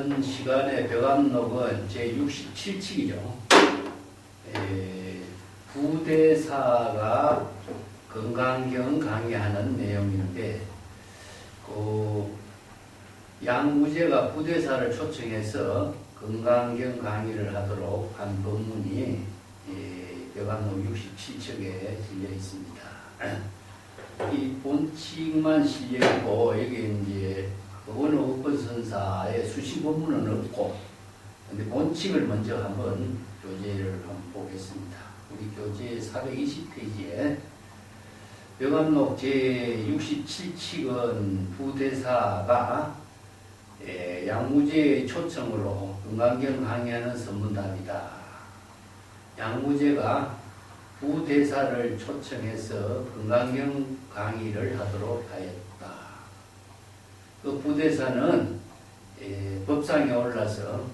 이번 시간의 벽암록은 제67칙이죠. 부대사가 건강경 강의하는 내용인데, 양무제가 부대사를 초청해서 건강경 강의를 하도록 한 법문이 벽암록 67척에 실려 있습니다. 이 본칙만 실려있고, 여기 이제 어느 업권선사의 수시 본문은 없고, 근데 본칙을 먼저 한번 교재를 한번 보겠습니다. 우리 교재 420페이지에 벽암록 제67칙은 부대사가 양무제의 초청으로 건강경 강의하는 선문답이다. 양무제가 부대사를 초청해서 건강경 강의를 하도록 하였다. 그 부대사는 법상에 올라서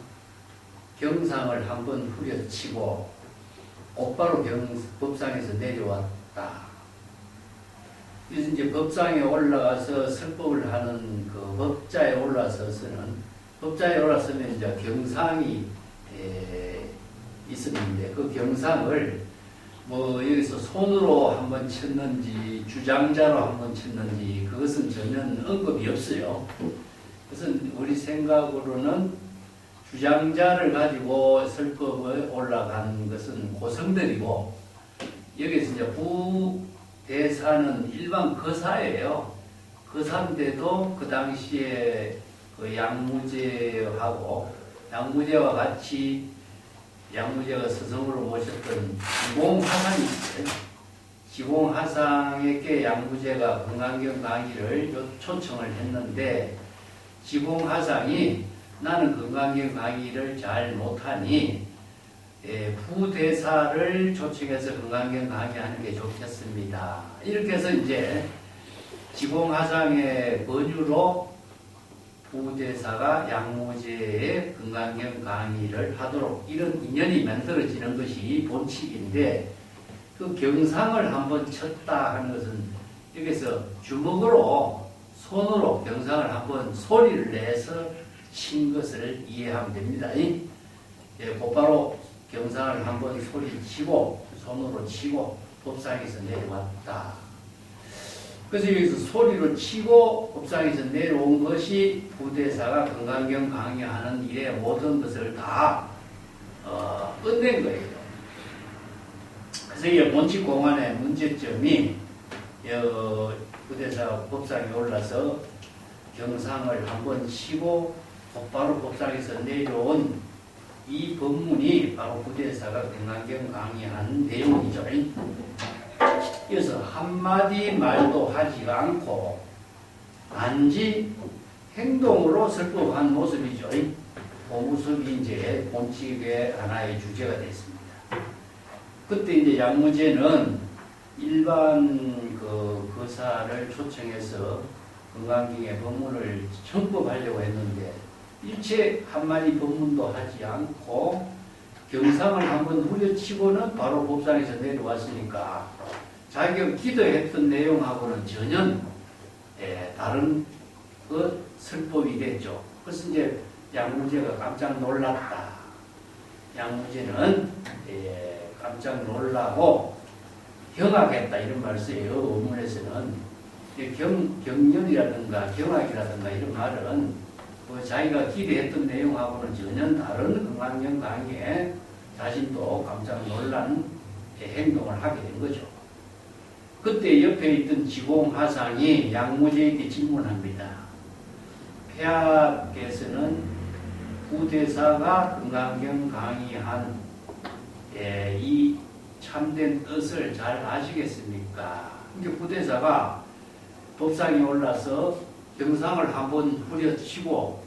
경상을 한번 후려치고 곧바로 법상에서 내려왔다. 그래서 이제 법상에 올라가서 설법을 하는 그 법자에 올라서서는, 법자에 올라서면 이제 경상이 있었는데, 그 경상을 뭐 여기서 손으로 한번 쳤는지 주장자로 한번 쳤는지 그것은 전혀 언급이 없어요. 그것은 우리 생각으로는 주장자를 가지고 설법에 올라간 것은 고성들이고, 여기서 이제 부대사는 일반 거사예요. 거사인데도 그 당시에 그 양무제와 같이 양무제가 스승으로 모셨던 지공하상이 있어요. 지공하상에게 양무제가 건강경 강의를 초청을 했는데, 지공하상이 나는 건강경 강의를 잘 못하니 부대사를 초청해서 건강경 강의하는 게 좋겠습니다. 이렇게 해서 이제 지공하상의 권유로 부대사가 양무제의 건강경 강의를 하도록 이런 인연이 만들어지는 것이 본칙인데, 그 경상을 한번 쳤다 하는 것은 여기서 주먹으로 손으로 경상을 한번 소리를 내서 친 것을 이해하면 됩니다. 곧바로 경상을 한번 소리를 치고 손으로 치고 법상에서 내려왔다. 그래서 여기서 소리로 치고 법상에서 내려온 것이 부대사가 건강경 강의하는 일의 모든 것을 다 끝낸 거예요. 그래서 이 본칙 공안의 문제점이 부대사가 법상에 올라서 경상을 한번 치고 곧바로 법상에서 내려온 이 법문이 바로 부대사가 건강경 강의하는 내용이죠. 그래서 한마디 말도 하지가 않고 단지 행동으로 설법한 모습이죠. 그 모습이 이제 본칙의 하나의 주제가 됐습니다. 그때 이제 양무제는 일반 그 거사를 초청해서 건강경의 법문을 청법하려고 했는데, 일체 한마디 법문도 하지 않고 경상을 한번 후려치고는 바로 법상에서 내려왔으니까 자기가 기도했던 내용하고는 전혀 다른 그 설법이 됐죠. 그래서 이제 양무제가 깜짝 놀랐다. 양무제는 깜짝 놀라고 경악했다 이런 말을 써요. 원문에서는 경련이라든가 경악이라든가 이런 말은 자기가 기대했던 내용하고는 전혀 다른 건강경 강의에 자신도 깜짝 놀란 행동을 하게 된 거죠. 그때 옆에 있던 지공하상이 양무제에게 질문합니다. 폐하께서는 부대사가 건강경 강의한 이 참된 뜻을 잘 아시겠습니까? 그러니까 부대사가 법상에 올라서 경상을 한번 후려치고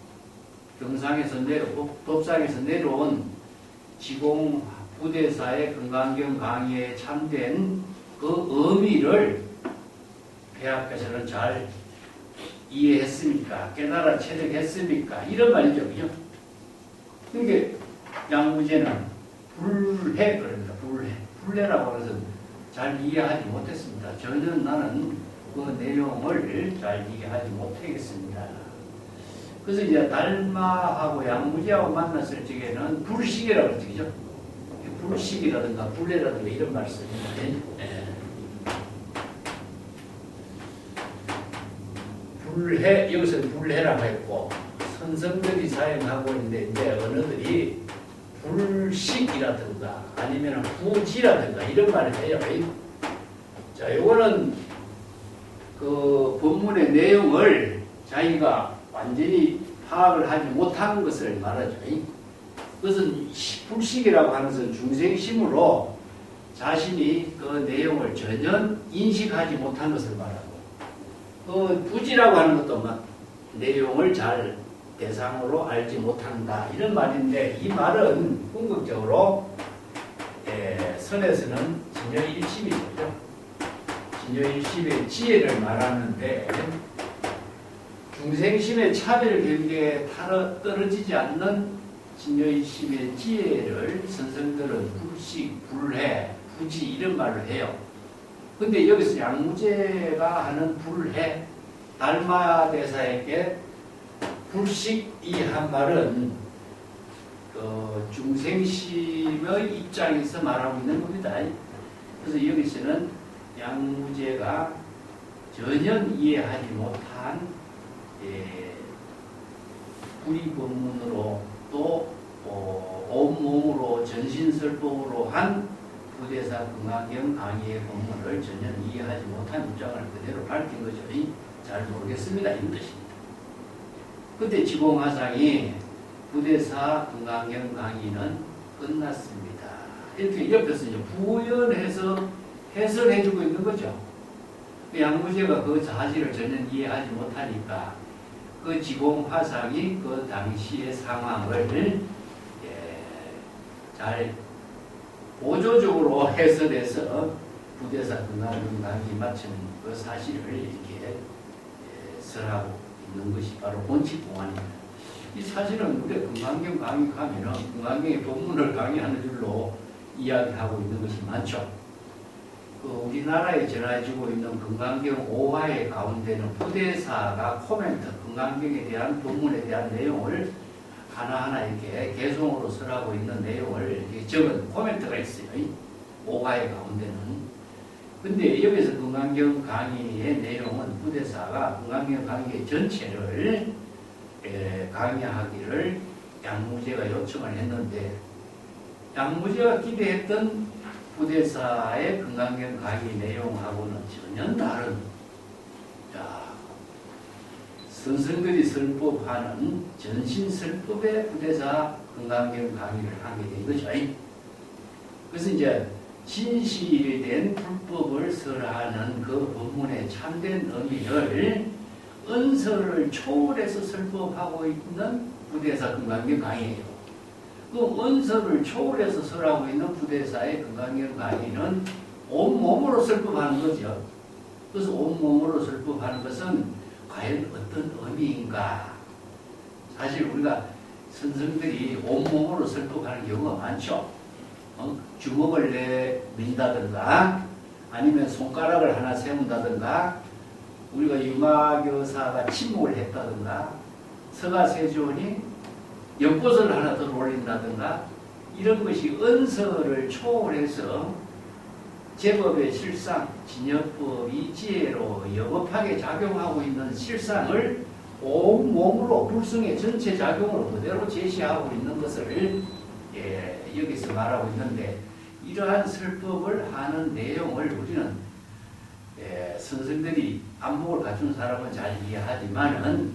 법상에서 내려온 지공 부대사의 건강경 강의에 참된 그 의미를 폐하께서는 잘 이해했습니까? 깨달아 체득했습니까? 이런 말이죠. 그죠? 그러니까 양무제는 불해 그럽니다. 불해라고 해서 잘 이해하지 못했습니다. 전혀 나는 그 내용을 잘 이해하지 못하겠습니다. 그래서 이제 달마하고 양무제하고 만났을 적에는 불식이라고 그러죠. 그죠? 불식이라든가 불해라든가 이런 말씀인데, 불해, 여기서 불해라고 했고, 선성들이 사용하고 있는데, 이제 언어들이 불식이라든가 아니면 부지라든가 이런 말을 해요. 자, 요거는 그 본문의 내용을 자기가 완전히 파악을 하지 못하는 것을 말하죠. 그것은 불식이라고 하는 것은 중생심으로 자신이 그 내용을 전혀 인식하지 못한 것을 말하고, 그 부지라고 하는 것도 막 내용을 잘 대상으로 알지 못한다 이런 말인데, 이 말은 궁극적으로 선에서는 진여일심이죠. 진여일심의 지혜를 말하는데, 중생심의 차별 경계에 떨어지지 않는 진여일심의 지혜를 선생들은 불식, 불해, 부지 이런 말로 해요. 근데 여기서 양무제가 하는 불해, 달마대사에게 불식 이 한 말은 중생심의 입장에서 말하고 있는 겁니다. 그래서 여기서는 양무제가 전혀 이해하지 못한 불의법문으로 또 온몸으로 전신설법으로 한 부대사 금강경 강의의 법문을 전혀 이해하지 못한 입장을 그대로 밝힌 거죠. 잘 모르겠습니다. 이런 뜻입니다. 그때 지공화상이 부대사 금강경 강의는 끝났습니다. 이렇게 옆에서 이제 부연해서 해설해주고 있는 거죠. 양무제가 그 사실을 전혀 이해하지 못하니까 그 지공화상이 그 당시의 상황을 잘 보조적으로 해설해서 부대사 금강경 강의 마친 그 사실을 이렇게 설하고 있는 것이 바로 본칙공안입니다. 이 사실은 우리 금강경 강의 가면은 금강경의 본문을 강의하는 줄로 이야기하고 있는 것이 많죠. 그 우리나라에 전해지고 있는 금강경 5화의 가운데는 부대사가 코멘트, 금강경에 대한 본문에 대한 내용을 하나하나 이렇게 개송으로 설하고 있는 내용을 이렇게 적은 코멘트가 있어요. 5화의 가운데는. 근데 여기서 금강경 강의의 내용은 부대사가 금강경 강의 전체를 강의하기를 양무제가 요청을 했는데, 양무제가 기대했던 부대사의 금강경 강의 내용하고는 전혀 다른, 선생들이 설법하는 전신설법의 부대사 금강경 강의를 하게 된 거죠. 그래서 이제 진실된 불법을 설하는 그 법문의 참된 의미를 은설을 초월해서 설법하고 있는 부대사 금강경 강의예요. 그 은설을 초월해서 설하고 있는 부대사의 금강경 강의는 온몸으로 설법하는 거죠. 그래서 온몸으로 설법하는 것은 과연 어떤 의미인가? 사실 우리가 선생들이 온몸으로 설법하는 경우가 많죠. 주먹을 내민다든가 아니면 손가락을 하나 세운다든가, 우리가 유마교사가 침묵을 했다든가, 서가세존이 연꽃을 하나 더 올린다든가, 이런 것이 은설을 초월해서 제법의 실상, 진여법이 지혜로 영업하게 작용하고 있는 실상을 온몸으로 불성의 전체 작용으로 그대로 제시하고 있는 것을 여기서 말하고 있는데, 이러한 설법을 하는 내용을 우리는 선생들이 안목을 갖춘 사람은 잘 이해하지만은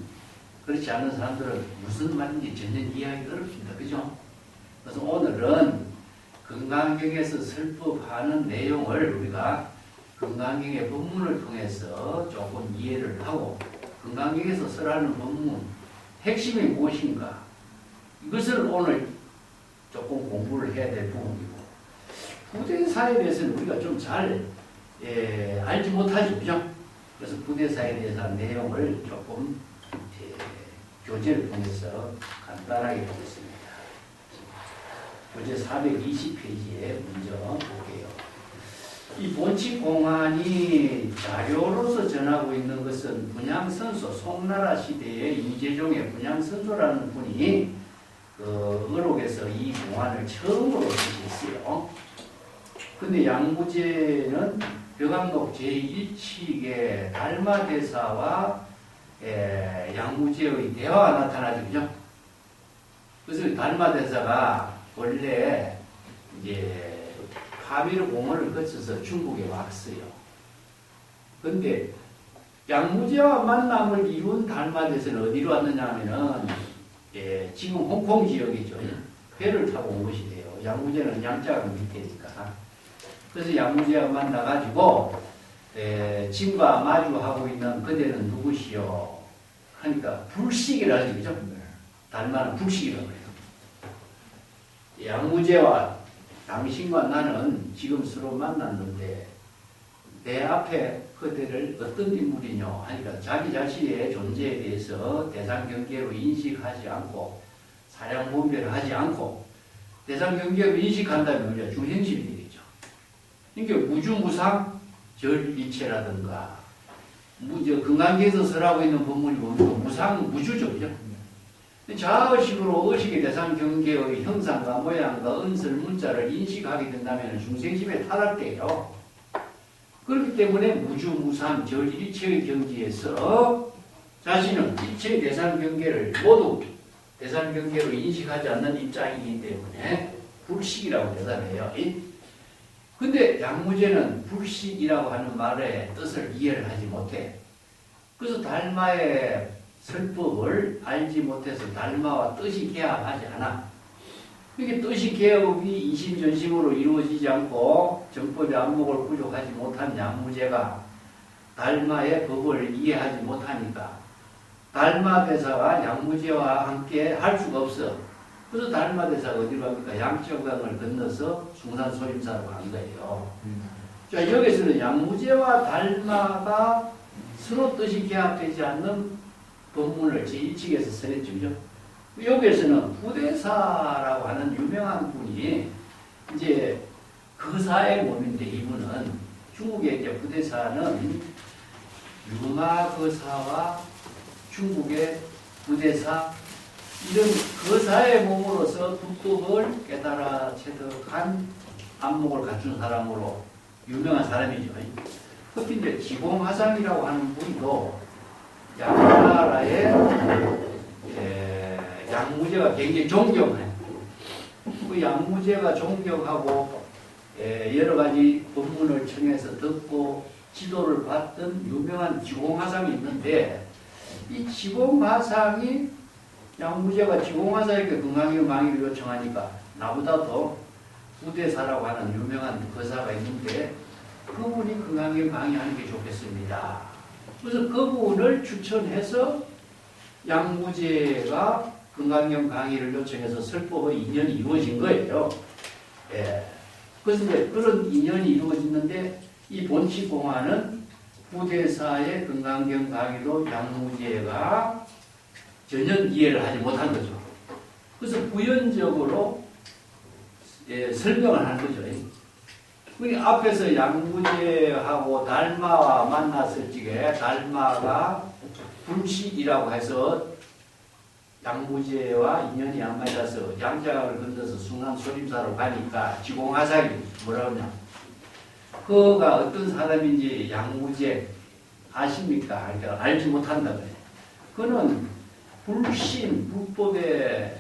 그렇지 않은 사람들은 무슨 말인지 전혀 이해하기 어렵습니다. 그죠? 그래서 오늘은 금강경에서 설법하는 내용을 우리가 금강경의 본문을 통해서 조금 이해를 하고, 금강경에서 설하는 본문 핵심이 무엇인가, 이것을 오늘 조금 공부를 해야 될 부분이고, 부대사에 대해서는 우리가 좀 잘 알지 못하죠. 그죠? 그래서 부대사에 대해서 내용을 조금 교재를 통해서 간단하게 보겠습니다. 교재 420페이지에 먼저 볼게요. 이 본칙공안이 자료로서 전하고 있는 것은 분향선소, 송나라 시대의 이재종의 분향선소라는 분이 그 의록에서 이 공안을 처음으로 제시했어요. 근데 양무제는 벽암록 제1칙의 달마대사와 양무제의 대화가 나타나죠. 그죠? 그래서 달마대사가 원래 이제 파밀 공원을 거쳐서 중국에 왔어요. 근데 양무제와 만남을 이룬 달마대사는 어디로 왔느냐 하면은 지금 홍콩 지역이죠. 배를 타고 온 것이 돼요. 양무제는 양자가 밑에니까. 그래서 양무제와 만나가지고 짐과 마주하고 있는 그대는 누구시오? 하니까 불식이라는 얘기죠. 달마는 불식이라고 해요. 양무제와 당신과 나는 지금 서로 만났는데 내 앞에 그대를 어떤 인물이뇨? 하니까 자기 자신의 존재에 대해서 대상경계로 인식하지 않고 사량분별을 하지 않고 대상경계로 인식한다면 우리가 중생심이 되겠죠. 그러니까 무주무상 절이체라든가 금강계에서 설하고 있는 법문이 보면 무상 무주죠. 그죠? 자의식으로 의식의 대상경계의 형상과 모양과 은설 문자를 인식하게 된다면 중생심에 타락돼요. 그렇기 때문에 무주무상 절일체의 경지에서 자신은 일체의 대상경계를 모두 대상경계로 인식하지 않는 입장이기 때문에 불식이라고 대답해요. 근데 양무제는 불식이라고 하는 말의 뜻을 이해를 하지 못해. 그래서 달마의 설법을 알지 못해서 달마와 뜻이 개합하지 않아. 이게 뜻이 개업이 이심전심으로 이루어지지 않고 정법의 안목을 부족하지 못한 양무제가 달마의 법을 이해하지 못하니까 달마대사가 양무제와 함께 할 수가 없어. 그래서 달마대사가 어디로 갑니까? 양쪽강을 건너서 숭산소림사로 간 거예요. 자, 여기서는 양무제와 달마가 서로 뜻이 개합되지 않는 법문을 제1칙에서 설했죠. 그죠? 여기에서는 부대사라고 하는 유명한 분이 이제 거사의 몸인데 이분은 중국의 이제 부대사는 유마거사와 중국의 부대사 이런 거사의 몸으로서 불법을 깨달아 체득한 안목을 갖춘 사람으로 유명한 사람이죠. 특히 이제 지공화상이라고 하는 분도 양나라의 양무제가 굉장히 존경해요. 그 양무제가 존경하고 여러 가지 법문을 청해서 듣고 지도를 받던 유명한 지공화상이 있는데 이 지공화상이 양무제가 지공화상에게 금강경 강의를 요청하니까 나보다도 부대사라고 하는 유명한 거사가 있는데 그분이 금강경 강의하는 게 좋겠습니다. 그래서 그분을 추천해서 양무제가 금강경 강의를 요청해서 설법의 인연이 이루어진 거예요. 그래서 이제 그런 인연이 이루어졌는데 이 본칙공안은 부대사의 금강경 강의도 양무제가 전혀 이해를 하지 못한 거죠. 그래서 부연적으로 설명을 하는 거죠. 앞에서 양무제하고 달마와 만났을 적에 달마가 불식이라고 해서 양무제와 인연이 안 맞아서 양자강을 건너서 숭산소림사로 가니까 지공화상이 뭐라고 하냐. 그가 어떤 사람인지 양무제 아십니까? 그러니까 알지 못한다고 해요. 그는 불신, 불법의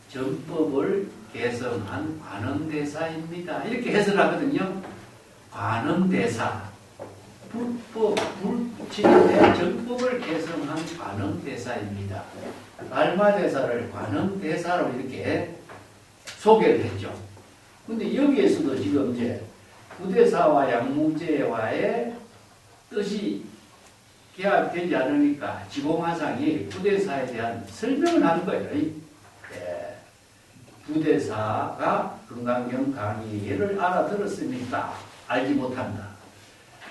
전법을 개성한 관음대사입니다. 이렇게 해설하거든요. 관음대사. 불법의 전법을 개성한 관음대사입니다. 달마대사를 관음대사로 이렇게 소개를 했죠. 근데 여기에서도 지금 이제 부대사와 양무제와의 뜻이 개합되지 않으니까 지공화상이 부대사에 대한 설명을 한 거예요. 부대사가 금강경 강의를 알아들었습니까? 알지 못한다.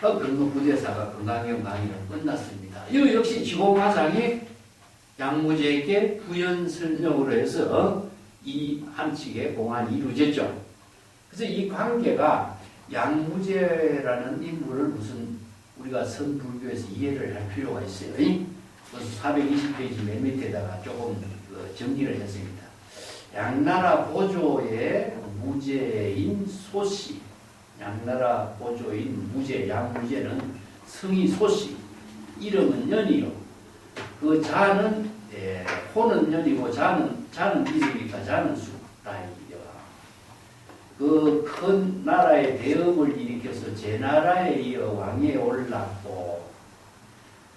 그러면 부대사가 금강경 강의를 끝났습니다. 이거 역시 지공화상이 양무제에게 부연 설명으로 해서 이 한칙의 공안이 이루어졌죠. 그래서 이 관계가 양무제라는 인물을 우리가 우리가 선불교에서 이해를 할 필요가 있어요. 그래서 420페이지 맨 밑에다가 조금 정리를 했습니다. 양나라 보조의 무제인 소씨, 양나라 보조인 무제, 양무제는 성이 소씨, 이름은 년이요. 그 자는 호는 년이고 자는 비석이니까 자는 수다이요. 그 큰 나라의 대업을 일으켜서 제 나라에 이어 왕에 올랐고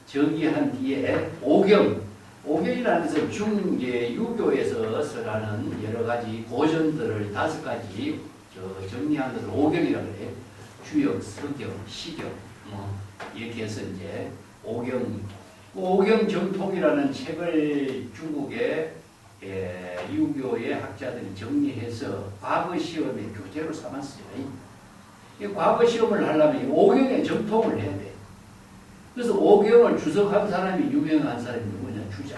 즉위한 뒤에 오경이라는 것은 중계 유교에서 써가는 여러 가지 고전들을 5가지 정리한 것을 오경이라고 해요. 주역, 서경, 시경 이렇게 해서 이제 오경 정통이라는 책을 중국의 유교의 학자들이 정리해서 과거 시험에 교재로 삼았어요. 이 과거 시험을 하려면 오경의 정통을 해야 돼. 그래서 오경을 주석한 사람이 유명한 사람이 누구냐? 주자.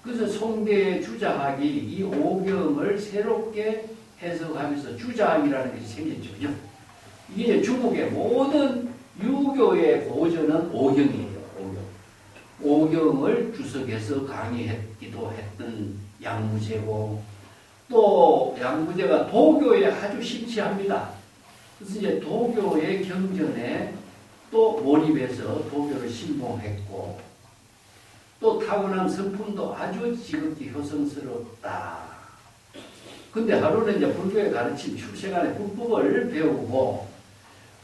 그래서 송대의 주자학이 이 오경을 새롭게 해석하면서 주자학이라는 것이 생겼죠. 이게 중국의 모든 유교의 고전은 오경이에요. 오경을 주석해서 강의했기도 했던 양무제고, 또 양무제가 도교에 아주 심취합니다. 그래서 이제 도교의 경전에 또 몰입해서 도교를 신봉했고, 또 타고난 성품도 아주 지극히 효성스럽다. 근데 하루는 이제 불교의 가르침 출세간의 불법을 배우고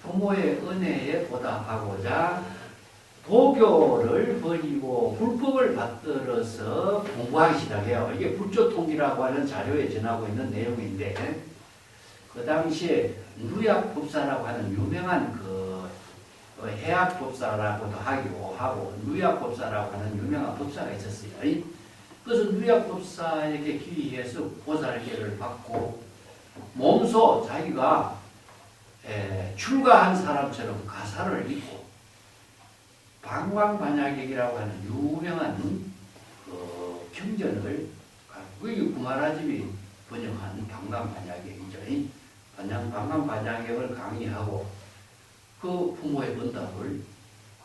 부모의 은혜에 보답하고자 도교를 버리고 불법을 받들어서 공부하기 시작해요. 이게 불조통기라고 하는 자료에 전하고 있는 내용인데, 그 당시에 누약법사라고 하는 유명한 해학법사라고도 하기도 하고 누약법사라고 하는 유명한 법사가 있었어요. 그래서 누약법사에게 귀의해서 보살계를 받고 몸소 자기가 출가한 사람처럼 가사를 읽고 방광반야객이라고 하는 유명한 경전을 그게 구마라집이 번역한 방광반야객이죠. 방광반야객을 강의하고 그 부모의 응답을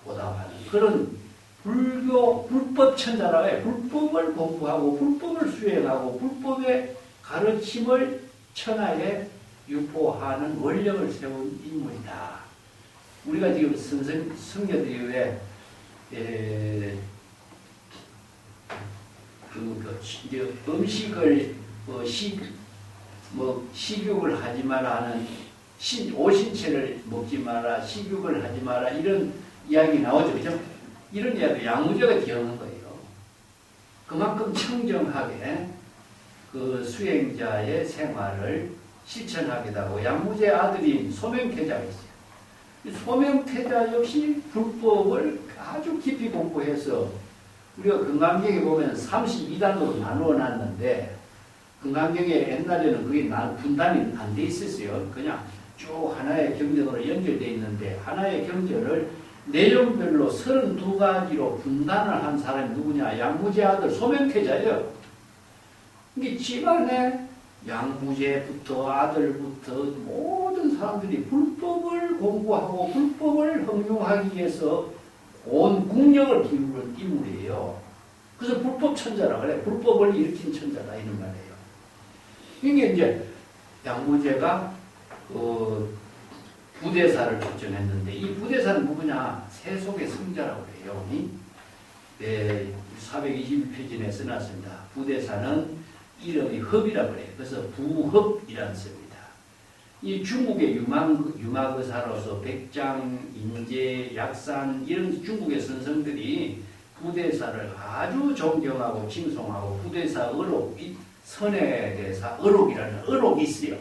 보답하는 그런 불법 천자라고 해. 불법을 공부하고 불법을 수행하고 불법의 가르침을 천하에 유포하는 원력을 세운 인물이다. 우리가 지금 성녀들이 왜 이제 음식을 식욕을 하지 마라 하는 오신채를 먹지 마라, 식욕을 하지 마라 이런 이야기 나오죠, 그죠? 이런 이야기 양무제가 기억한 거예요. 그만큼 청정하게 그 수행자의 생활을 실천하기도 하고, 양무제 아들인 소명태자가 있어요. 소명태자 역시 불법을 아주 깊이 공부해서 우리가 금강경에 보면 32단으로 나누어 놨는데, 금강경에 옛날에는 그게 분단이 안 돼 있었어요. 그냥 쭉 하나의 경전으로 연결되어 있는데, 하나의 경전을 내용별로 32가지로 분단을 한 사람이 누구냐? 양무제 아들 소명태자예요. 이게 집안에 양무제부터 아들부터 모든 사람들이 불법을 공부하고 불법을 흥용하기 위해서 온 국력을 기울인 인물이에요. 그래서 불법 천자라 그래. 불법을 일으킨 천자다 이런 말이에요. 이게 이제 양무제가 부대사를 결정했는데, 이 부대사는 누구냐? 세속의 성자라고 해요. 421페이지에 써놨습니다. 부대사는 이름이 흡이라고 해요. 그래서 부흡이라는 씁니다. 이 중국의 유마거사로서 백장, 인제, 약산 이런 중국의 선성들이 부대사를 아주 존경하고 칭송하고, 부대사 의록, 선해대사 의록이라는 의록이 있어요.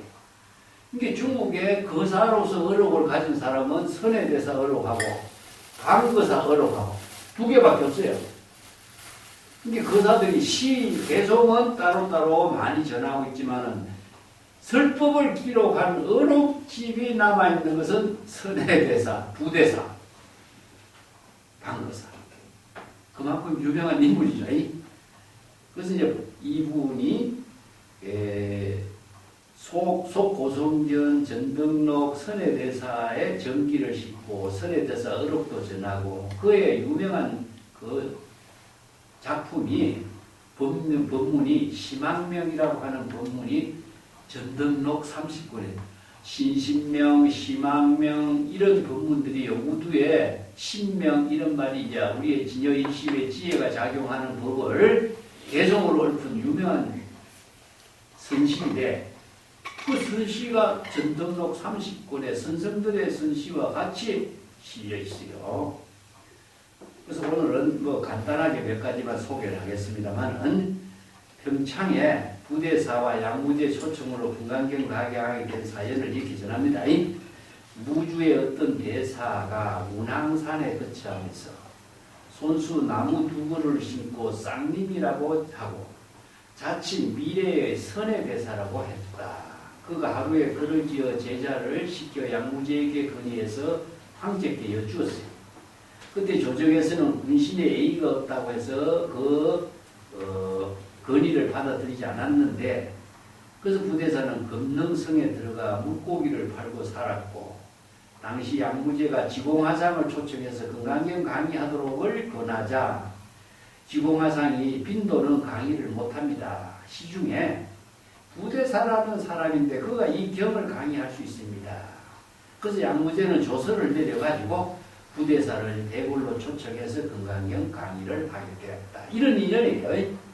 이게 중국의 거사로서 의록을 가진 사람은 선해대사 의록하고 방거사 의록하고 2개밖에 없어요. 이게 거사들이 개송은 따로따로 많이 전하고 있지만은 설법을 기록한 의록집이 남아있는 것은 선해대사, 부대사, 방거사. 그만큼 유명한 인물이죠. 그래서 이제 이분이 속고성전 전등록 선해대사에 전기를 싣고 선해대사 어록도 전하고 그의 유명한 그 작품이 법문이 심학명이라고 하는 법문이 전등록 30권에 신신명, 심학명 이런 법문들이 우두에 신명 이런 말이 이제 우리의 진여일심의 지혜가 작용하는 법을 개성으로 읊은 유명한 선시인데 그 선시가 전등록 30권의 선생들의 선시와 같이 실려 있어요. 그래서 오늘은 뭐 간단하게 몇 가지만 소개를 하겠습니다만은 평창에 부대사와 양무제 초청으로 금강경 가게하게 된 사연을 이렇게 전합니다. 무주의 어떤 대사가 운항산에 거처하면서 손수 나무 두 그루를 심고 쌍림이라고 하고 자칭 미래의 선의 대사라고 했다. 그가 하루에 글을 지어 제자를 시켜 양무제에게 건의해서 황제께 여쭈었어요. 그때 조정에서는 군신에 예의가 없다고 해서 건의를 받아들이지 않았는데 그래서 부대사는 금능성에 들어가 물고기를 팔고 살았고 당시 양무제가 지공화상을 초청해서 금강경 강의하도록을 권하자 지공화상이 빈도는 강의를 못합니다. 시중에 부대사라는 사람인데 그가 이 경을 강의할 수 있습니다. 그래서 양무제는 조서를 내려가지고 부대사를 대궐로 초청해서 금강경 강의를 하게 되었다. 이런 인연이에요.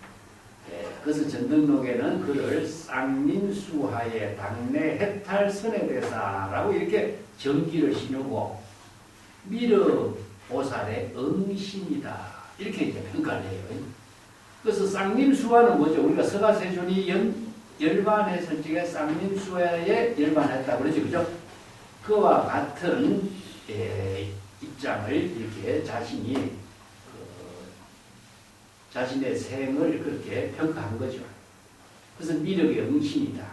그래서 전등록에는 그를 쌍림수하의 당내 해탈 선해대사라고 이렇게 정기를 씌우고 미르 보살의 응신이다 이렇게 이제 평가를 해요. 그래서 쌍림수화는 뭐죠? 우리가 서가세존이 열반했을 적에 쌍림수화에 열반했다 그러죠, 그죠? 그와 같은 입장을 이렇게 자신의 생을 그렇게 평가한 거죠. 그래서 미륵의 응신이다.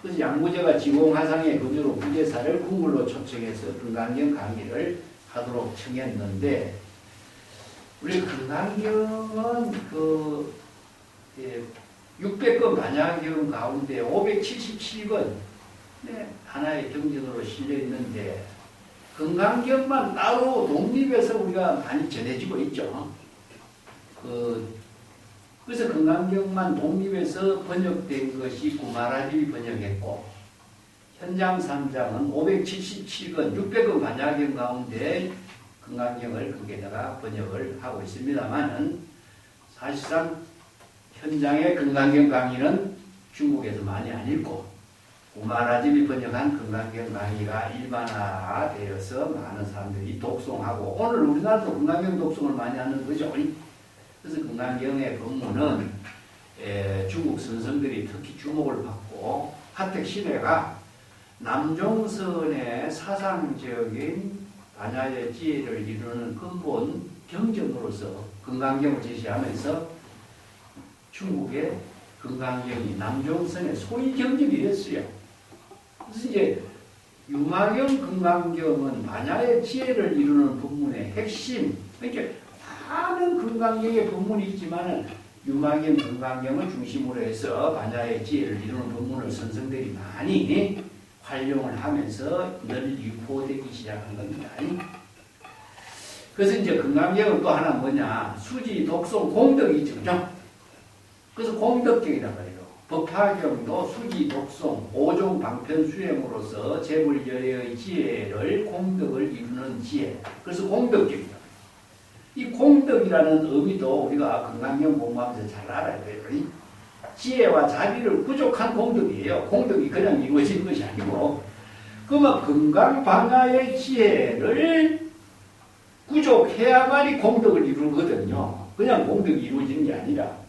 그래서 양무제가 지공화상의 거주로 부대사를 궁궐로 초청해서 금강경 강의를 하도록 청했는데 우리 금강경은 600권 반야경 가운데 577권 하나의 경전으로 실려 있는데 금강경만 따로 독립해서 우리가 많이 전해지고 있죠. 그래서 금강경만 독립해서 번역된 것이 구마라집이 번역했고 현장 3장은 577권 600권 반야경 가운데 금강경을 거기에다가 번역을 하고 있습니다만은 사실상 현장의 금강경 강의는 중국에서 많이 안 읽고 구마라집이 번역한 금강경 강의가 일반화되어서 많은 사람들이 독송하고 오늘 우리나라도 금강경 독송을 많이 하는 거죠. 그래서 금강경의 법문은 중국 선성들이 특히 주목을 받고 하택 신해가 남종선의 사상적인 반야의 지혜를 이루는 근본 경전으로서 금강경을 제시하면서 중국의 금강경이 남종선의 소위 경전이 됐어요. 그래서 이제 유마경 금강경은 반야의 지혜를 이루는 법문의 핵심, 그러니까 많은 금강경의 법문이 있지만 유마경 금강경을 중심으로 해서 반야의 지혜를 이루는 법문을 선성들이 많이 활용을 하면서 널리 유포되기 시작한 겁니다. 그래서 이제 금강경은 또 하나 뭐냐, 수지, 독송, 공덕이 있죠. 그죠? 그래서 공덕경이라고 해요. 법화경도 수지, 독송, 5종 방편 수행으로서 재물여의 지혜를 공덕을 이루는 지혜. 그래서 공덕경이다. 이 공덕이라는 의미도 우리가 금강경 공부하면서 잘 알아야 돼요. 지혜와 자비를 부족한 공덕이에요. 공덕이 그냥 이루어지는 것이 아니고 그러면 금강반야의 지혜를 부족해야만이 공덕을 이루거든요. 그냥 공덕이 이루어지는 게 아니라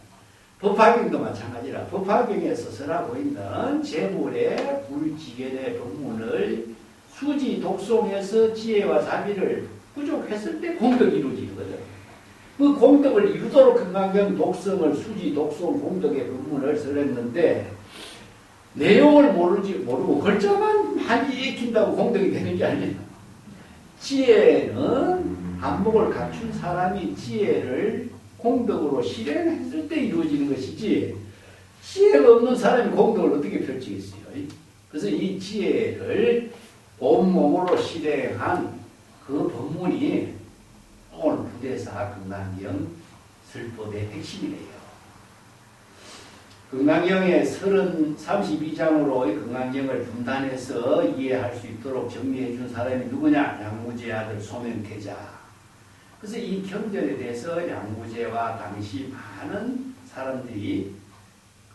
법화경도 마찬가지라 법화경에 서설하고 있는 재물의 불지견의 법문을 수지 독송해서 지혜와 자비를 부족했을 때 공덕이 이루어지는 거죠. 그 공덕을 이루도록 금강경 독성을 수지 독송 공덕의 법문을 설했는데 내용을 모르고 글자만 많이 익힌다고 공덕이 되는 게 아니에요. 지혜는 안목을 갖춘 사람이 지혜를 공덕으로 실행했을 때 이루어지는 것이지 지혜가 없는 사람이 공덕을 어떻게 펼치겠어요. 그래서 이 지혜를 온몸으로 실행한 그 법문이 오늘 부대사 금강경 설법의 핵심이래요. 금강경의 32장으로 금강경을 분단해서 이해할 수 있도록 정리해 준 사람이 누구냐? 양무제 아들 소명태자. 그래서 이 경전에 대해서 양무제와 당시 많은 사람들이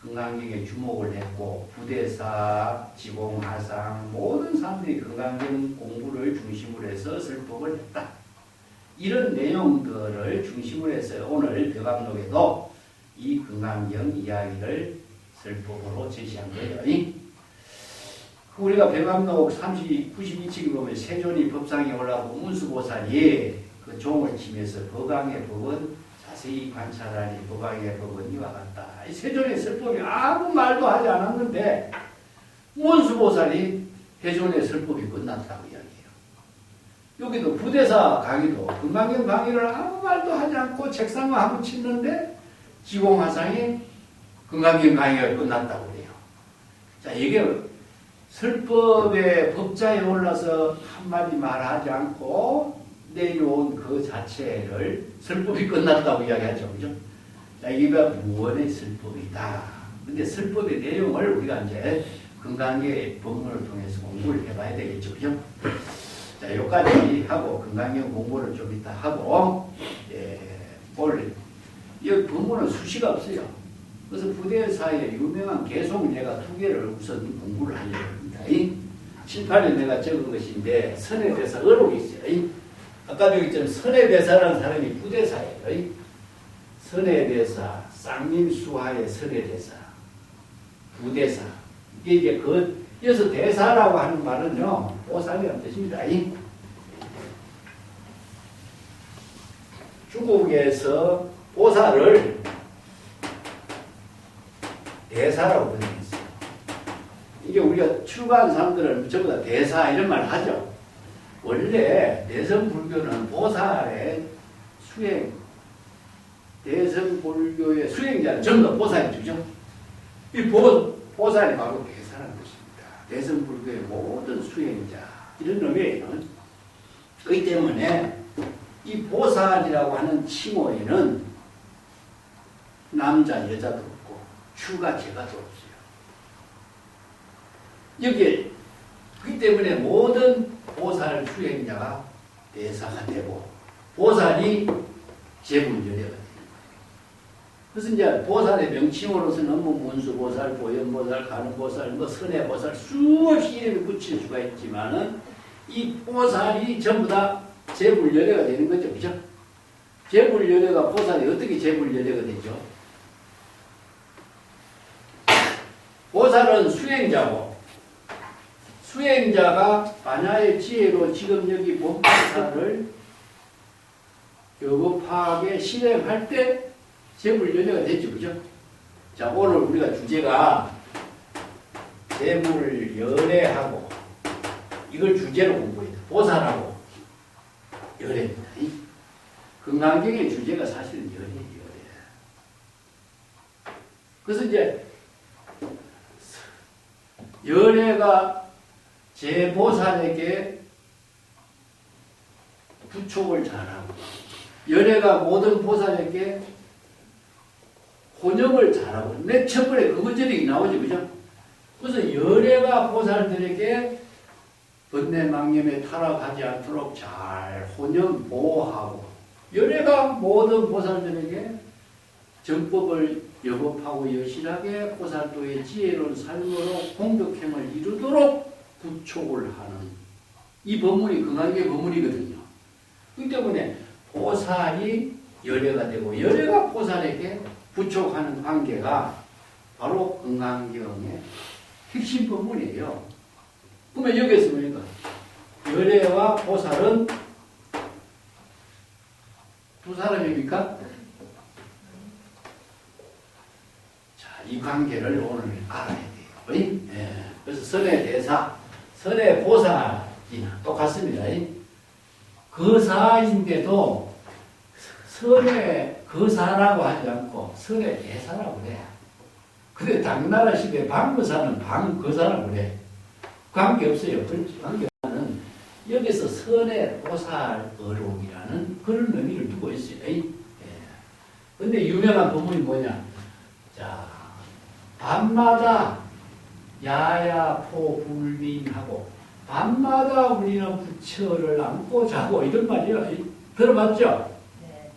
금강경에 주목을 했고 부대사, 지공하상 모든 사람들이 금강경 공부를 중심으로 해서 설법을 했다. 이런 내용들을 중심으로 해서 오늘 벼감록에도 이 금강경 이야기를 설법으로 제시한 거예요. 우리가 벼감록 92칙에 보면 세존이 법상에 올라오고 문수보살이 그 종을 치면서 법왕의 법은 자세히 관찰하니 법왕의 법은 이와 같다. 이 세존의 설법이 아무 말도 하지 않았는데 문수보살이 세존의 설법이 끝났다고 이야기해요. 여기도 부대사 강의도 금강경 강의를 아무 말도 하지 않고 책상만 하고 치는데 지공화상이 금강경 강의가 끝났다고 그래요. 자, 이게 설법의 법자에 올라서 한마디 말하지 않고 내려온 그 자체를 설법이 끝났다고 이야기하죠. 그죠? 자, 이게 무언의 설법이다. 근데 설법의 내용을 우리가 이제 금강경의 법문을 통해서 공부를 해봐야 되겠죠. 그죠? 자, 여기까지 하고 금강경 공부를 좀 이따 하고, 오늘 이 법문은 수시가 없어요. 그래서 부대사의 유명한 개송례가 2개를 우선 공부를 하려고 합니다. 7, 8년 내가 적은 것인데 선해대사 어록이 있어요. 아까도 얘기했지만 선해대사라는 사람이 부대사예요. 선해대사, 쌍림수하의 선해대사, 부대사. 이게 여기서 대사라고 하는 말은요, 보살이라는 뜻입니다. 중국에서 보살을 대사라고 번역했어요. 이게 우리가 출가한 사람들은 전부 다 대사 이런 말 하죠. 원래 대성불교는 보살의 수행, 대성불교의 수행자는 전부 다 보살이죠. 그죠? 이 보살이 바로 대사라는 것입니다. 대성불교의 모든 수행자 이런 의미예요. 그렇기 때문에 이 보살이라고 하는 칭호에는 남자, 여자도 없고 추가, 제가도 없어요. 여기에 그렇기 때문에 모든 보살 수행자가 대사가 되고 보살이 제불열애가 되는 거예요. 그래서 이제 보살의 명칭으로서는 뭐 문수보살, 보현보살, 가는보살, 뭐 선해보살 수없이 이름을 붙일 수가 있지만은 이 보살이 전부 다 제불열애가 되는 거죠. 그죠? 제불열애가 보살이 어떻게 제불열애가 되죠? 보살은 수행자고 수행자가 반야의 지혜로 지금 여기 본보살을 교법하게 실행할 때 제불열애가 됐죠. 그죠? 자, 오늘 우리가 주제가 제불열애하고 이걸 주제로 공부해요. 보살하고 열애입니다. 금강경의 주제가 사실은 열애예요. 그래서 이제 열애가 제보살에게 부촉을 잘하고 열애가 모든 보살에게 혼영을 잘하고 내 첫번에 그것들이 나오죠. 그죠? 그래서 열애가 보살들에게 번뇌망념에 타락하지 않도록 잘 혼영 보호하고 열애가 모든 보살들에게 정법을 여법하고 여실하게 보살도의 지혜로운 삶으로 공덕행을 이루도록 부촉을 하는 이 법문이 금강경의 법문이거든요. 그렇기 때문에 보살이 열애가 되고 열애가 보살에게 부촉하는 관계가 바로 금강경의 핵심 법문이에요. 그러면 여기에서 보니까 열애와 보살은 두 사람입니까? 자, 이 관계를 오늘 알아야 돼요. 그래서 선의 대사, 선의 보살이나 똑같습니다. 거사인데도 선의 거사라고 하지 않고 선의 대사라고 그래요. 근데 당나라 시대 방거사는 방거사라고 그래. 관계없어요. 관계는 여기서 선의 보살 어록이라는 그런 의미를 두고 있어요. 예. 근데 유명한 법문이 뭐냐? 자, 밤마다 야야포불민하고 밤마다 우리는 부처를 안고 자고 이런 말이에요. 들어봤죠? 네.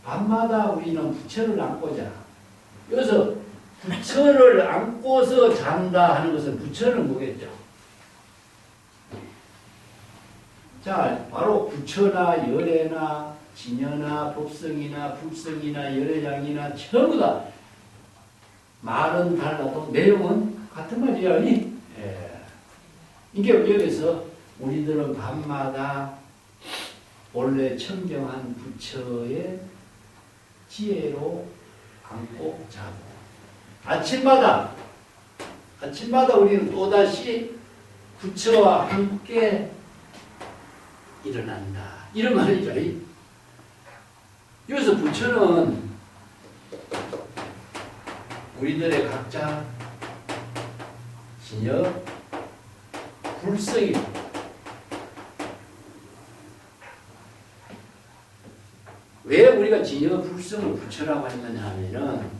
밤마다 우리는 부처를 안고 자. 여기서 부처를 안고서 잔다 하는 것은 부처는 뭐겠죠? 자, 바로 부처나 열애나 진여나 법성이나 불성이나 열애장이나 전부 다 말은 달라도 내용은 같은 말이야. 예. 이게 여기서 우리들은 밤마다 본래 청정한 부처의 지혜로 안고 자고 아침마다 우리는 또다시 부처와 함께 일어난다. 이런 말이죠. 여기서 부처는 우리들의 각자 진여 불성입니다. 왜 우리가 진여 불성을 부처라고 했느냐 하면은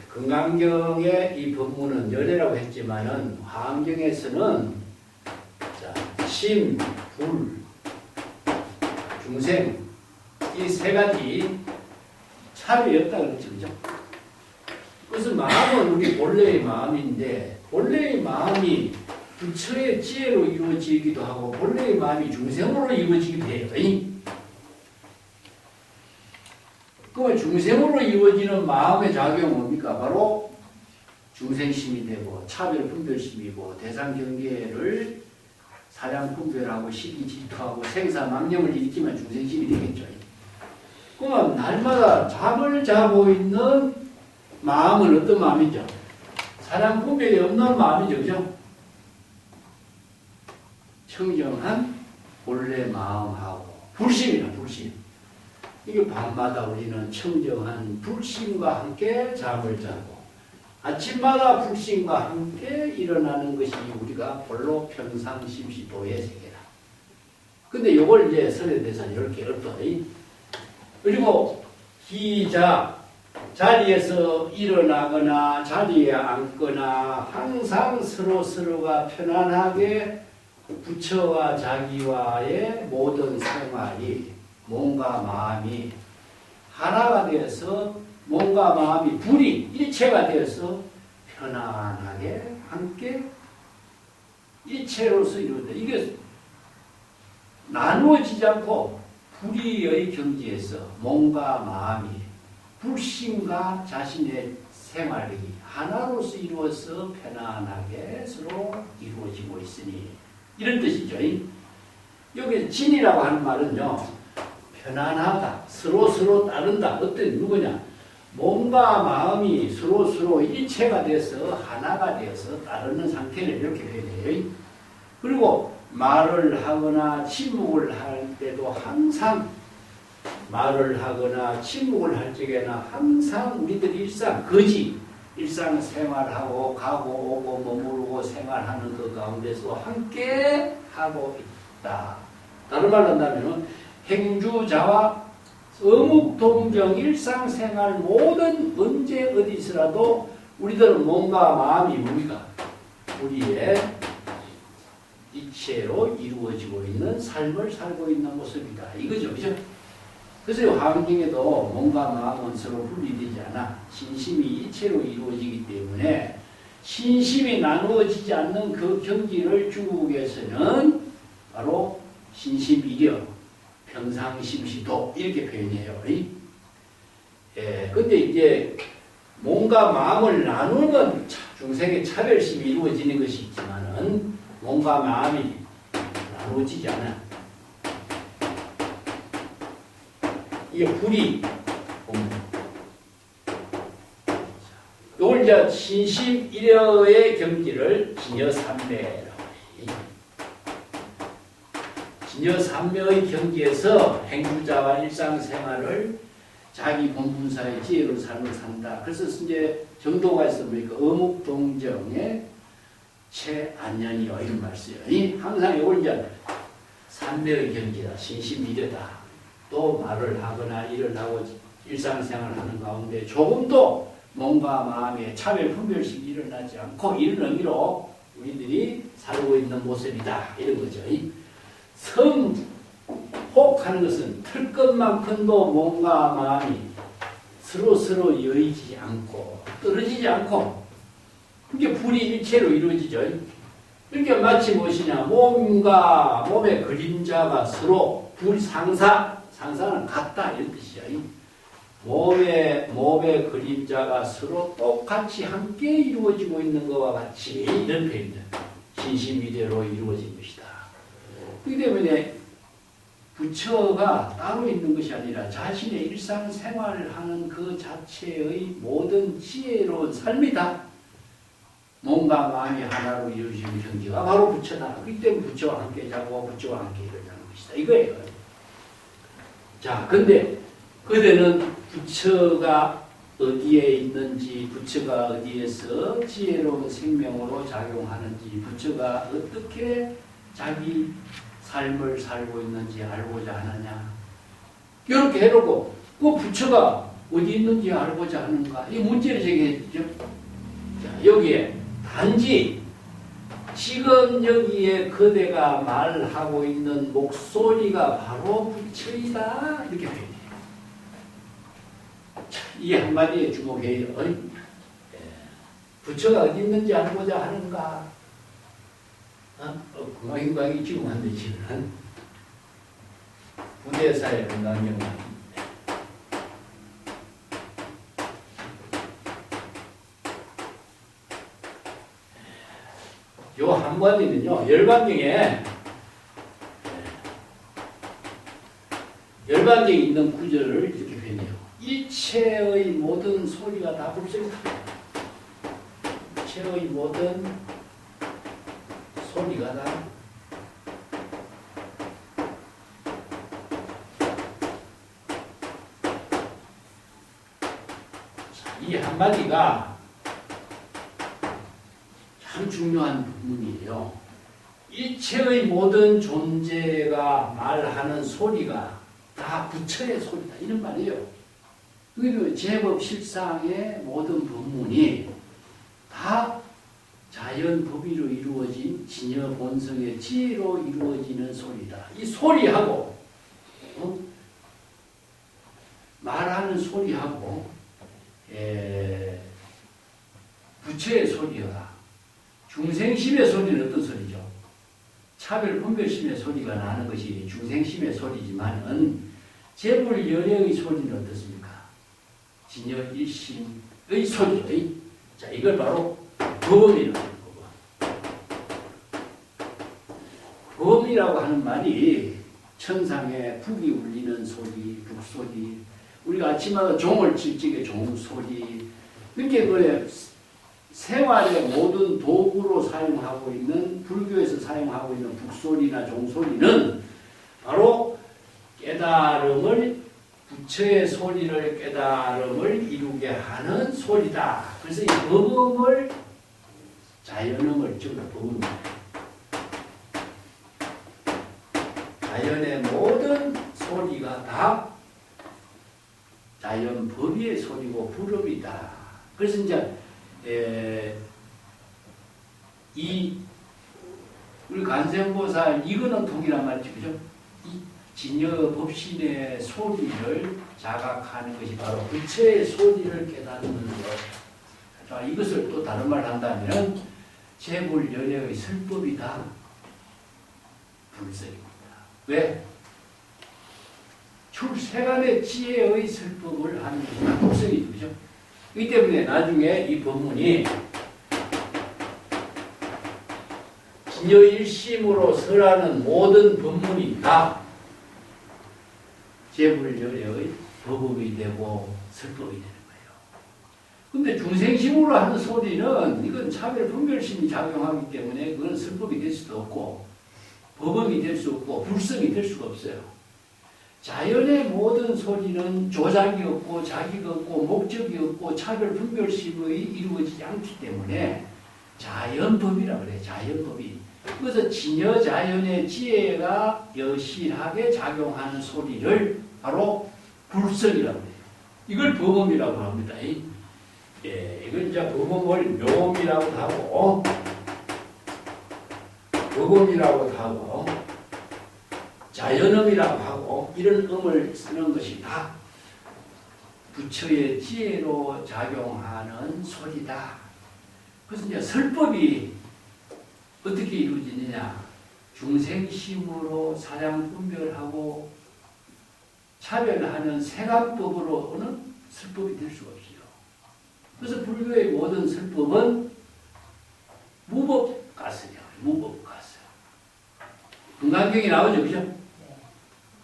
금강경의 이 법문은 열애라고 했지만은 화엄경에서는 심, 불, 중생 이 세 가지 차별이 없다 그랬죠. 그죠? 그래서 마음은 우리 본래의 마음인데 본래의 마음이 부처의 지혜로 이루어지기도 하고 본래의 마음이 중생으로 이루어지기도 해요. 그 중생으로 이루어지는 마음의 작용은 뭡니까? 바로 중생심이 되고 차별 분별심이고 대상 경계를 사량 분별하고 시기 질투하고 생사 망념을 일으키면 중생심이 되겠죠. 그러면 날마다 잠을 자고 있는 마음은 어떤 마음이죠? 사량 분별이 없는 마음이죠. 그죠? 청정한 본래 마음하고 불심이다. 불심. 이게 밤마다 우리는 청정한 불심과 함께 잠을 자고 아침마다 불심과 함께 일어나는 것이 우리가 본로 평상심시도의 세계다. 근데 이걸 이제 설에대해서 이렇게 읊어. 그리고 기자, 자리에서 일어나거나 자리에 앉거나 항상 서로가 편안하게 부처와 자기와의 모든 생활이 몸과 마음이 하나가 되어서 몸과 마음이 불이 일체가 되어서 편안하게 함께 일체로서 이루어진다. 이게 나누어지지 않고 불의의 경지에서 몸과 마음이 불심과 자신의 생활이 하나로서 이루어서 편안하게 서로 이루어지고 있으니 이런 뜻이죠. 여기 진이라고 하는 말은요. 편안하다. 서로 따른다. 어떤 누구냐? 몸과 마음이 서로 일체가 돼서 하나가 되어서 따르는 상태를 이렇게 표현해요. 그리고 말을 하거나 침묵을 할 때도 항상 말을 하거나 침묵을 할 적에나 항상 우리들 일상생활하고 가고 오고 머무르고 생활하는 그 가운데서 함께 하고 있다. 다른 말로 한다면 행주자와 어묵동정 일상생활 모든 언제 어디서라도 우리들은 몸과 마음이 뭡니까? 우리의 이체로 이루어지고 있는 삶을 살고 있는 모습이다. 이거죠. 그죠? 그래서 화엄경에도 몸과 마음은 서로 분리되지 않아 신심이 이체로 이루어지기 때문에 신심이 나누어지지 않는 그 경지를 중국에서는 바로 신심이력, 평상심시도 이렇게 표현해요. 근데 이제 몸과 마음을 나누는 중생의 차별심이 이루어지는 것이 있지만은 몸과 마음이 나누어지지 않아. 이게 불이 요걸 이제 신심 일여의 경지를 진여삼매라고 해요. 진여삼매의 경지에서 행주자와 일상생활을 자기 본분사의 지혜로운 삶을 산다. 그래서 이제 정도가 있어 보니까 어묵동정의 최안년이요 이런 말씀이에요. 항상 이걸 이제 삼매의 경계다, 신심미려다. 또 말을 하거나 일을 하고 일상생활을 하는 가운데 조금도 몸과 마음에 차별 분별심이 일어나지 않고 이런 의미로 우리들이 살고 있는 모습이다 이런 거죠. 성혹하는 것은 틀 것만큼도 몸과 마음이 서로 여의지 않고 떨어지지 않고 이게 불이 일체로 이루어지죠. 이렇게 마치 무엇이냐 몸과 몸의 그림자가 서로 불 상사는 같다 이런 뜻이야. 몸의 그림자가 서로 똑같이 함께 이루어지고 있는 것과 같이 이런 표현입니다. 신심이대로 이루어진 것이다. 그렇기 때문에 부처가 따로 있는 것이 아니라 자신의 일상생활을 하는 그 자체의 모든 지혜로운 삶이다. 몸과 마음이 하나로 이루어지는 경지가 바로 부처다. 그렇기 때문에 부처와 함께 자고 부처와 함께 일어나는 것이다. 이거예요. 자, 근데 그대는 부처가 어디에 있는지, 부처가 어디에서 지혜로운 생명으로 작용하는지, 부처가 어떻게 자기 삶을 살고 있는지 알고자 하느냐. 이렇게 해놓고 그 부처가 어디 있는지 알고자 하는가. 이 문제를 제기했죠. 자, 여기에 단지 지금 여기에 그대가 말하고 있는 목소리가 바로 부처이다. 이렇게 표현해요. 이 한마디에 주목해요. 부처가 어디 있는지 알고자 하는가? 건강인광이 지금 한데 지금 부대사의 건강인광. 요 한마디는요 열반경에 있는 구절을 이렇게 표현해요. 일체의 모든 소리가 다 불성이다. 일체의 모든 소리가 다 이 한마디가 참 중요한 부분이에요. 일체의 모든 존재가 말하는 소리가 다 부처의 소리다. 이런 말이에요. 그리고 제법 실상의 모든 법문이 다 자연 법의로 이루어진 진여 본성의 지혜로 이루어지는 소리다. 이 소리하고 말하는 소리하고 부처의 소리가 중생심의 소리는 어떤 소리죠? 차별 분별심의 소리가 나는 것이 중생심의 소리지만은 재불열애의 소리는 어떻습니까? 진여 일심의 소리죠. 자, 이걸 바로 법음이라고 하는 거고. 법음이라고 하는 말이 천상에 북이 울리는 소리, 북소리, 우리가 아침마다 종을 칠 적에 종소리, 이렇게 그래 생활의 모든 도구로 사용하고 있는, 불교에서 사용하고 있는 북소리나 종소리는 바로 깨달음을, 부처의 소리를 깨달음을 이루게 하는 소리다. 그래서 이 법음을, 자연음을 전부 법음이에요. 자연의 모든 소리가 다 자연 법의의 소리고 불음이다. 그래서 이제 우리 관세음보살 이거는 동일한 말이죠, 그죠? 이 진여 법신의 소리를 자각하는 것이 바로 부처의 소리를 깨닫는 것. 자, 이것을 또 다른 말 한다면 재불열애의 설법이다. 불설입니다. 왜? 출세간의 지혜의 설법을 하는 것이 불설이죠, 그죠? 이 때문에 나중에 이 법문이 진여일심으로 설하는 모든 법문이 다 재불열애의 법음이 되고 설법이 되는 거예요. 근데 중생심으로 하는 소리는 이건 차별 분별심이 작용하기 때문에 그건 설법이 될 수도 없고 법음이 될 수 없고 불성이 될 수가 없어요. 자연의 모든 소리는 조작이 없고 자기가 없고 목적이 없고 차별 분별심이 이루어지지 않기 때문에 자연법이라고 그래요. 자연법이. 그래서 진여 자연의 지혜가 여실하게 작용하는 소리를 바로 불성이라고 해요. 이걸 법음이라고 합니다. 예, 이걸 이제 법음을 묘음이라고도 하고 법음이라고도 하고 자연음이라고 하고 이런 음을 쓰는 것이 다 부처의 지혜로 작용하는 소리다. 그래서 이제 설법이 어떻게 이루어지느냐? 중생심으로 사량 분별하고 차별하는 생각법으로는 설법이 될 수가 없어요. 그래서 불교의 모든 설법은 무법가설이에요. 무법가설. 금강경이 나오죠, 그죠?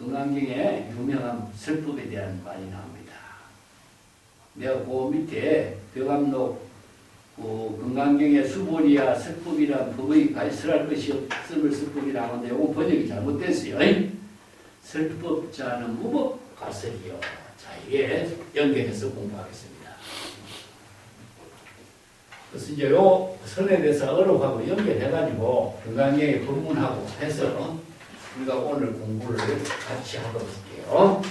금강경에 유명한 설법에 대한 말이 나옵니다. 내가 그 밑에 벽암록 금강경의 수보리야 설법이란 법의 가설할 것이 없음을 설법이라고 하는데 이거 번역이 잘못됐어요. 설법자는 무법가설이요. 자, 이게 연결해서 공부하겠습니다. 그래서 이제 요 선에 대해서 어록하고 연결해가지고 금강경에 법문하고 해서 우리가 오늘 공부를 같이 하도록 할게요.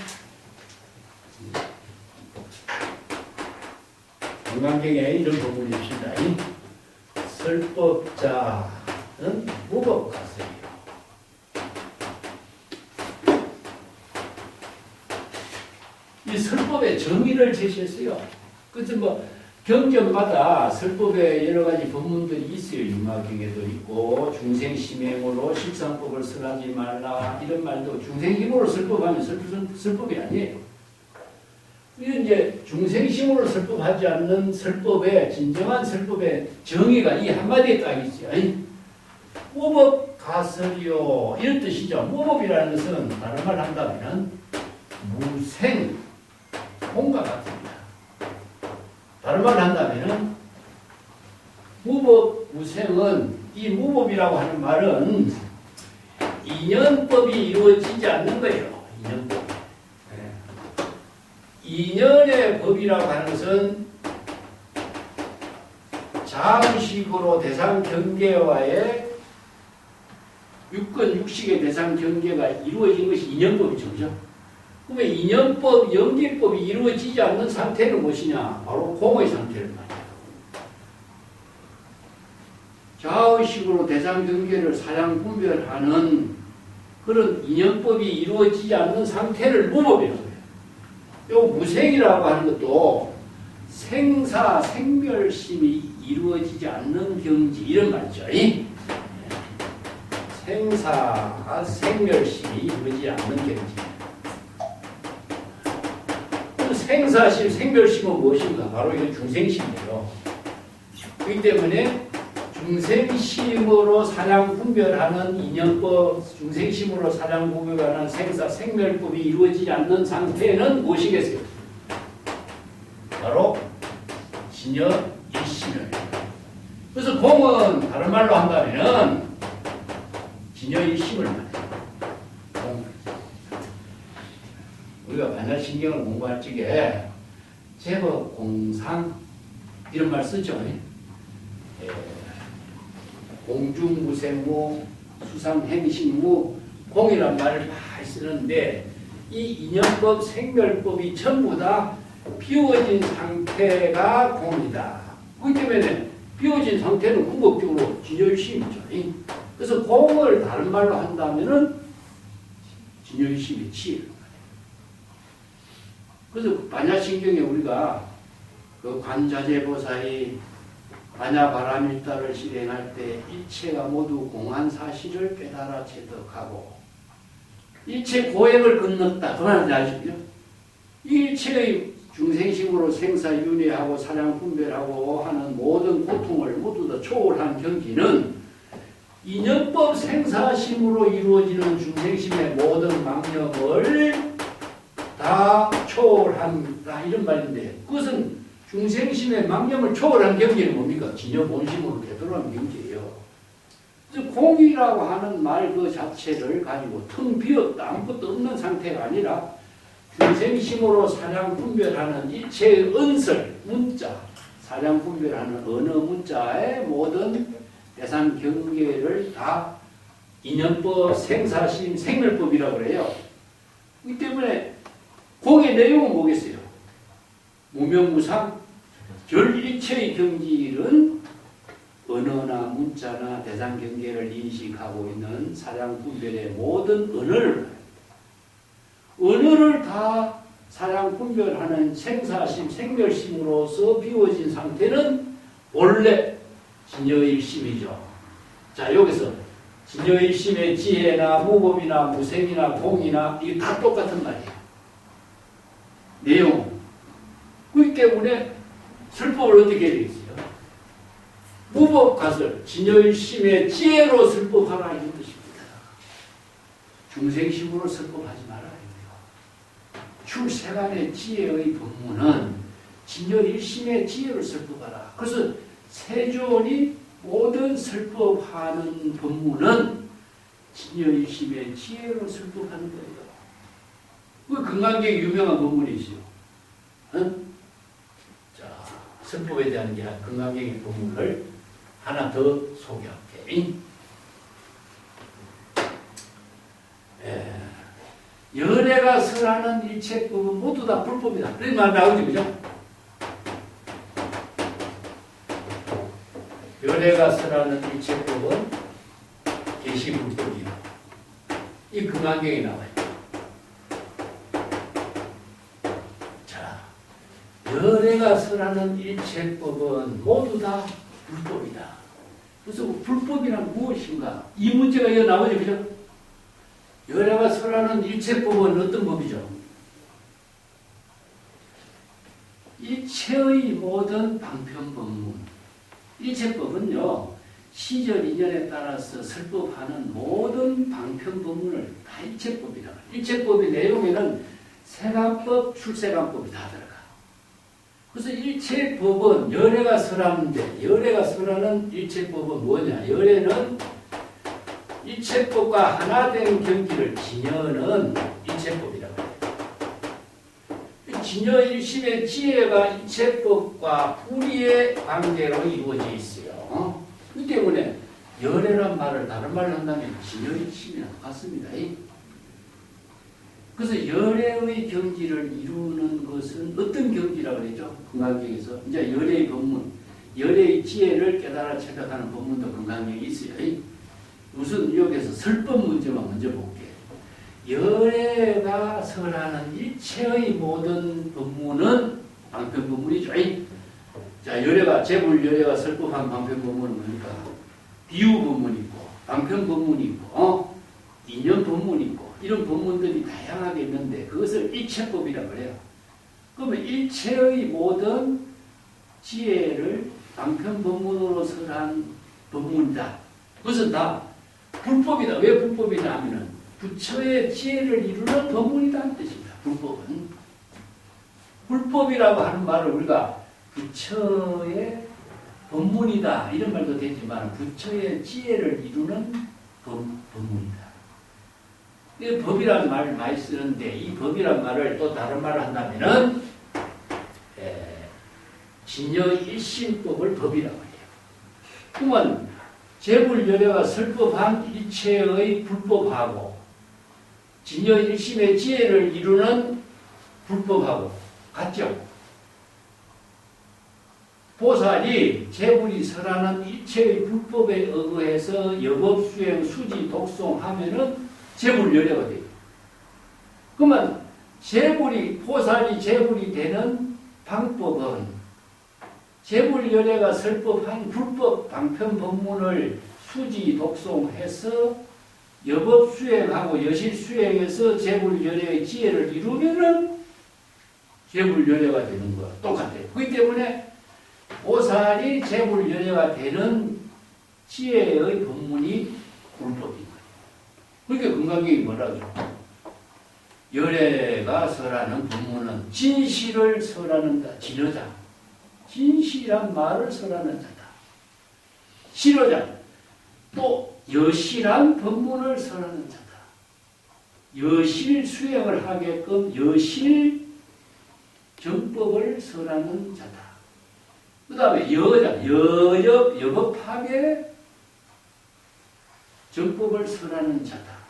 금강경에 이런 부분이 있습니다. 설법자는 무법가설이요. 이 설법의 정의를 제시했어요. 그래서 뭐 경전마다 설법에 여러 가지 법문들이 있어요. 융화경에도 있고 중생심행으로 십상법을 설하지 말라 이런 말도 중생심으로 설법하면 설법이 아니에요. 이건 이제 중생심으로 설법하지 않는 설법의 진정한 설법의 정의가 이 한마디에 딱 있어요. 무법가설이요 이런 뜻이죠. 무법이라는 것은 다른 말 한다면 무생 공과 같습니다. 다른 말 한다면 무법 무생은 이 무법이라고 하는 말은 인연법이 이루어지지 않는 거예요. 인연법. 인연의 법이라고 하는 것은 자의식으로 대상 경계와의 육근 육식의 대상 경계가 이루어진 것이 인연법이죠. 그죠? 그러면 인연법, 연계법이 이루어지지 않는 상태는 무엇이냐? 바로 공의 상태를 말이에요. 자의식으로 대상 경계를 사량 분별하는 그런 인연법이 이루어지지 않는 상태를 무법이라고 해요. 요 무생이라고 하는 것도 생사, 생멸심이 이루어지지 않는 경지 이런 말이죠. 생사, 생멸심이 이루어지지 않는 경지. 생사심, 생멸심은 무엇인가? 바로 이건 중생심이에요. 그렇기 때문에 중생심으로 사량 분별하는 인연법, 중생심으로 사량 분별하는 생사, 생멸법이 이루어지지 않는 상태는 무엇이겠어요? 바로 진여 일심이에요. 그래서 공은 다른 말로 한다면 진여 일심을 말해요. 우리가 반야신경을 공부할 적에 제법 공상 이런 말 쓰죠. 공중무생무 수상행식무 공이란 말을 많이 쓰는데 이 인연법 생멸법이 전부 다 비워진 상태가 공이다. 그렇기 때문에 비워진 상태는 궁극적으로 진여일심이죠. 그래서 공을 다른 말로 한다면은 진여일심이 치예요. 그래서 반야신경에 우리가 그 관자재보살이 반야바라밀다를 실행할 때 일체가 모두 공한 사실을 깨달아 체득하고 일체 고행을 건넜다. 그 말인지 아시죠? 일체의 중생심으로 생사윤회하고 사량 분별하고 하는 모든 고통을 모두 다 초월한 경지는 인연법 생사심으로 이루어지는 중생심의 모든 망념을 다 초월한다 이런 말인데 그것은 중생심의 망념을 초월한 경지는 뭡니까? 진여 본심으로 되돌아온 경지예요. 공이라고 하는 말 그 자체를 가지고 텅 비었다 아무것도 없는 상태가 아니라 중생심으로 사량 분별하는 일체의 언설, 문자, 사량 분별하는 언어 문자의 모든 대상 경계를 다 인연법, 생사심, 생멸법이라고 그래요. 이 때문에 공의 내용은 뭐겠어요? 무명무상, 결일체의 경지는 언어나 문자나 대상 경계를 인식하고 있는 사량 분별의 모든 언어를 다 사량 분별하는 생사심, 생멸심으로서 비워진 상태는 원래 진여일심이죠. 자, 여기서 진여일심의 지혜나 무법이나 무생이나 공이나 이게 다 똑같은 말이에요. 내용. 그렇기 때문에 설법을 어떻게 해야 되겠어요? 무법가설, 진여일심의 지혜로 설법하라 이런 뜻입니다. 중생심으로 설법하지 말아야 돼요. 출세간의 지혜의 법문은 진여일심의 지혜로 설법하라. 그래서 세존이 모든 설법하는 법문은 진여일심의 지혜로 설법하는 거예요. 그 건강경에 유명한 법문이 있어요. 응? 자, 설법에 대한 건강경의 법문을 하나 더 소개할게. 열애가 설하는 일체법은 모두 다 불법이다. 그런 말 나오죠, 그죠? 열애가 설하는 일체법은 계시불법이다. 이 금강경에 나와요. 자, 열애가 설하는 일체법은 모두 다 불법이다. 그래서 불법이란 무엇인가? 이 문제가 여기 나오죠, 그죠? 열애가 설하는 일체법은 어떤 법이죠? 일체의 모든 방편법문. 일체법은요, 시절 인연에 따라서 설법하는 모든 방편법문을 다 일체법이다. 일체법의 내용에는 세간법, 출세간법이 다 들어가. 그래서 일체법은 열애가 설하는데, 열애가 설하는 일체법은 뭐냐? 열애는 일체법과 하나 된 경지를 진여는 일체법이라고 해요. 진여일심의 지혜가 일체법과 불의의 관계로 이루어져 있어요. 그 때문에 열애란 말을 다른 말로 한다면 진여일심이랑 같습니다. 그래서 열애의 경지를 이루는 것은 어떤 경지라고 그러죠? 건강경에서 이제 열애의 법문, 열애의 지혜를 깨달아 체득하는 법문도 건강경에 있어요. 우선 여기서 설법 문제만 먼저 볼게요. 열애가 설하는 일체의 모든 법문은 방편법문이죠. 자, 열애가, 재불 열애가 설법한 방편법문은 뭡니까? 비유법문이 있고, 방편법문이 있고, 인연법문이 있고, 이런 법문들이 다양하게 있는데, 그것을 일체법이라고 그래요. 그러면 일체의 모든 지혜를 방편법문으로 설한 법문이다. 그것은 다 불법이다. 왜 불법이냐 하면은, 부처의 지혜를 이루는 법문이라는 뜻입니다. 불법은. 불법이라고 하는 말을 우리가 부처의 법문이다 이런 말도 되지만 부처의 지혜를 이루는 법문이다. 이 법이라는 말을 많이 쓰는데 이 법이라는 말을 또 다른 말을 한다면은 진여일심법을 법이라고 해요. 그러면 재불열애가 설법한 일체의 불법하고 진여일심의 지혜를 이루는 불법하고 같죠? 보살이 재불이 설하는 일체의 불법에 의거해서 여법수행, 수지, 독송하면은 재불열애가 돼요. 그러면 보살이 재불이 되는 방법은 재불열애가 설법한 불법 방편 법문을 수지, 독송해서 여법 수행하고 여실 수행해서 재불열애의 지혜를 이루면은 재불열애가 되는 거야. 똑같아요. 그렇기 때문에 보살이 재불열애가 되는 지혜의 법문이 불법인 거예요. 그러니까 건강경이 뭐라죠? 열애가 설하는 법문은 진실을 설하는 진여자. 진실이란 말을 설하는 자다. 실효자. 또 여실한 법문을 설하는 자다. 여실 수행을 하게끔 여실 정법을 설하는 자다. 그 다음에 여법하게 정법을 설하는 자다.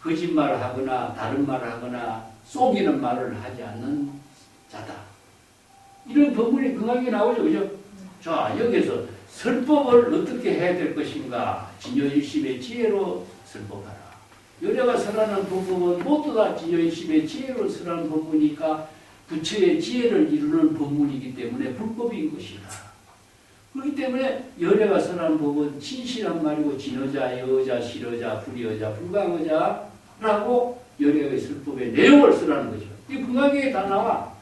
거짓말을 하거나 다른 말을 하거나 속이는 말을 하지 않는 자다. 이런 법문이 강하게 나오죠. 그죠? 자, 여기서 설법을 어떻게 해야 될 것인가? 진여일심의 지혜로 설법하라. 여래가 설하는 법문은 모두 다 진여일심의 지혜로 설하는 법문이니까 부처의 지혜를 이루는 법문이기 때문에 불법인 것이다. 그렇기 때문에 여래가 설하는 법은 진실한 말이고 진어자, 여어자, 실어자, 불이어자, 불강어자라고 여래의 설법의 내용을 설하는 거죠. 이 금강경에 다 나와.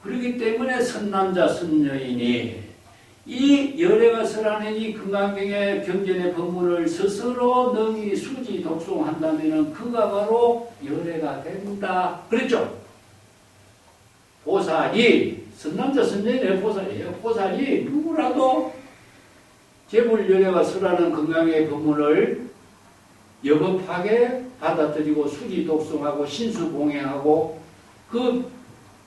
그렇기 때문에 선남자, 선여인이 이 여래가 설하는 이 금강경의 경전의 법문을 스스로 능히 수지 독송한다면 그가 바로 여래가 된다. 그랬죠? 보살이 선남자, 선여인의 보살이에요. 보살이 누구라도 재불여래가 설하는 금강경의 법문을 여법하게 받아들이고 수지 독송하고 신수봉행하고 그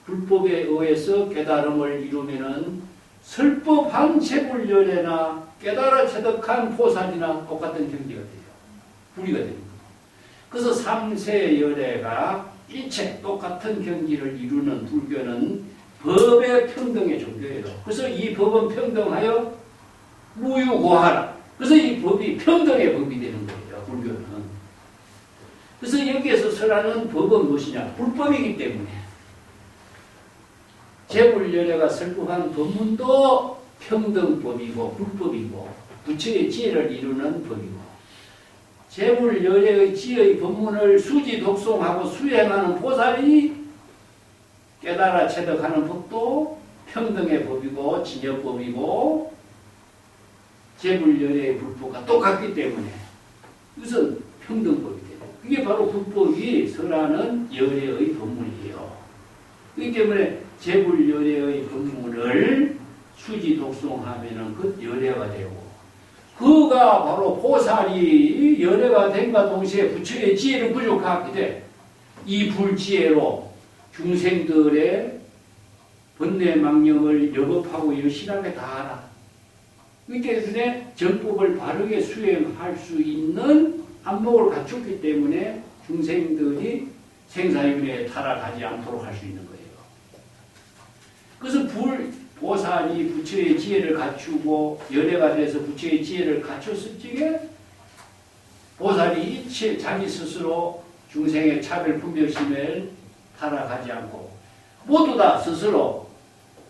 불법에 의해서 깨달음을 이루면은 설법한 재불여래나 깨달아 체득한 보살이나 똑같은 경지가 돼요. 불이가 됩니다. 그래서 삼세여래가 일체 똑같은 경지를 이루는 불교는 법의 평등의 종교예요. 그래서 이 법은 평등하여 무유고하라. 그래서 이 법이 평등의 법이 되는 거예요. 불교는. 그래서 여기에서 설하는 법은 무엇이냐? 불법이기 때문에 재불여래가 설법한 법문도 평등법이고 불법이고 부처의 지혜를 이루는 법이고 재불여래의 지혜의 법문을 수지 독송하고 수행하는 보살이 깨달아 체득하는 법도 평등의 법이고 진여법이고 재불여래의 불법과 똑같기 때문에 이것은 평등법이 돼요. 그게 바로 불법이 설하는 여래의 법문이에요. 그렇기 때문에 재불여래의 법문을 수지 독송하면은 그 여래가 되고 그가 바로 보살이 여래가 된과 동시에 부처의 지혜를 부족하게 돼. 이 불지혜로 중생들의 번뇌망령을 여법하고 여실하게 다하라. 그렇기 때문에 정법을 바르게 수행할 수 있는 안목을 갖췄기 때문에 중생들이 생사윤회에 타락하지 않도록 할 수 있는 거예요. 그래서 보살이 부처의 지혜를 갖추고 여래가 돼서 부처의 지혜를 갖췄을 적에 보살이 자기 스스로 중생의 차별 분별심을 타락하지 않고 모두 다 스스로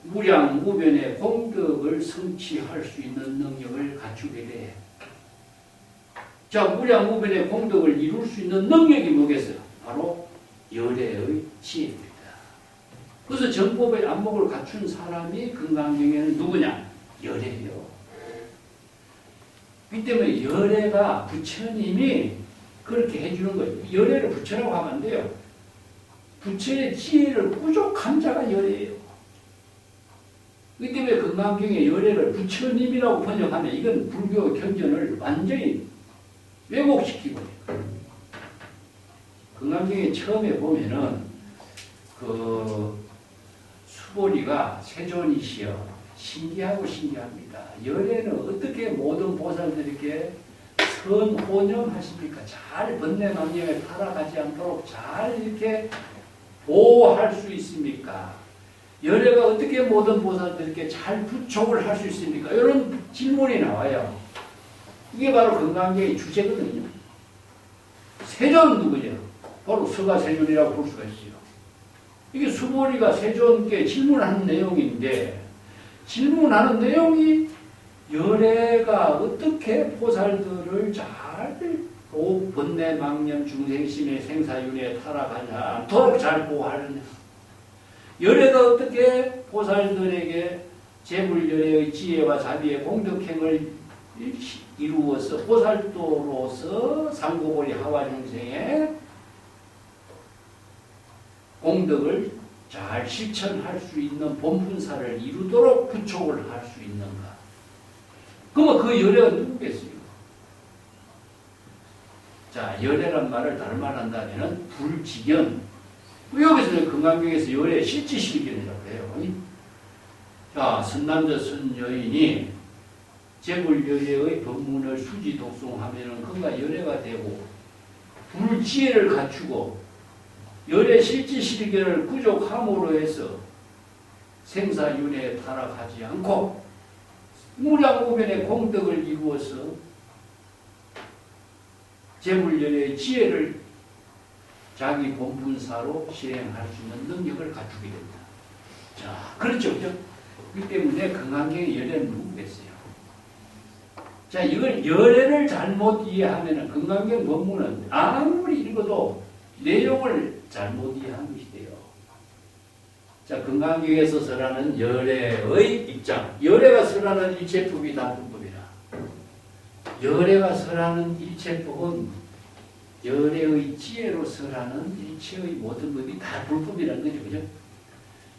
무량무변의 공덕을 성취할 수 있는 능력을 갖추게 돼. 자, 무량무변의 공덕을 이룰 수 있는 능력이 뭐겠어요? 바로 여래의 지혜입니다. 그래서 정법의 안목을 갖춘 사람이 금강경에는 누구냐? 여래예요. 그 때문에 여래가 부처님이 그렇게 해주는 거예요. 여래를 부처라고 하면 안 돼요. 부처의 지혜를 부족한 자가 여래예요. 그 때문에 금강경의 여래를 부처님이라고 번역하면 이건 불교 경전을 완전히 왜곡시키고 있어요. 금강경에 처음에 보면은 수보리가 세존이시여 신기하고 신기합니다. 여래는 어떻게 모든 보살들에게 선호념하십니까? 잘 번뇌망령에 타락하지 않도록 잘 이렇게 보호할 수 있습니까? 여래가 어떻게 모든 보살들에게 잘 부촉을 할 수 있습니까? 이런 질문이 나와요. 이게 바로 금강경의 주제거든요. 세존은 누구냐? 바로 서가세존이라고 볼 수가 있어요. 이게 수보리가 세존께 질문하는 내용인데 질문하는 내용이 여래가 어떻게 보살들을 잘 번뇌망념 중생심의 생사윤회에 타락하지 않도록 잘 보호하느냐. 여래가 어떻게 보살들에게 재불여래의 지혜와 자비의 공덕행을 이루어서 보살도로서 상고보리 하와중생의 공덕을 잘 실천할 수 있는 본분사를 이루도록 부촉을 할 수 있는가? 그러면 그 여래가 누구겠어요? 자, 열애란 말을 다른 말 한다면은 불직연. 여기서 금강경에서 열애 실지실견이라고 해요. 자, 선남자 선여인이 재물열애의 법문을 수지 독송하면은 그가 열애가 되고 불지혜를 갖추고 열애 실지실견을 구족함으로 해서 생사윤회에 타락하지 않고 무량무변의 공덕을 이루어서 재물열애의 지혜를 자기 본분사로 실행할 수 있는 능력을 갖추게 됩니다. 자, 그렇죠, 그죠? 그렇기 때문에 금강경의 열애는 누구겠어요? 자, 이걸 열애를 잘못 이해하면 금강경 법문은 아무리 읽어도 내용을 잘못 이해한 것이 돼요. 자, 금강경에서 설하는 열애의 입장. 열애가 설하는 일체법이 다 불법이라. 열애가 설하는 일체법은 열애의 지혜로 설하는 일체의 모든 법이 다 불법이라는 거죠. 그죠?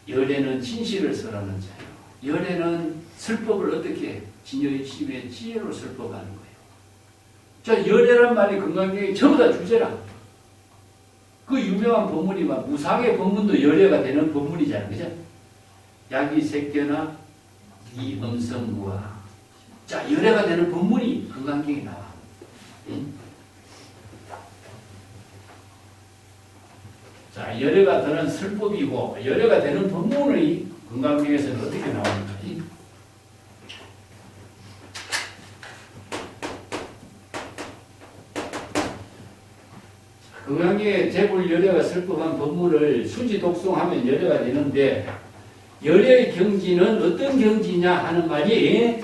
열애는 진실을 설하는 자예요. 열애는 설법을 어떻게 해? 진여의 치심의 지혜로 설법하는 거예요. 자, 열애란 말이 금강경에 전부 다 주제라. 그 유명한 법문이 막 무상의 법문도 열애가 되는 법문이잖아요. 그죠? 약이색견나 이음성무아. 자, 열애가 되는 법문이 금강경에 나와. 응? 자, 열애가 되는 설법이고 열애가 되는 법문의 금강경에서는 어떻게 나옵니까? 금강경에 재불 열애가 설법한 법문을 수지 독송하면 열애가 되는데 열애의 경지는 어떤 경지냐 하는 말이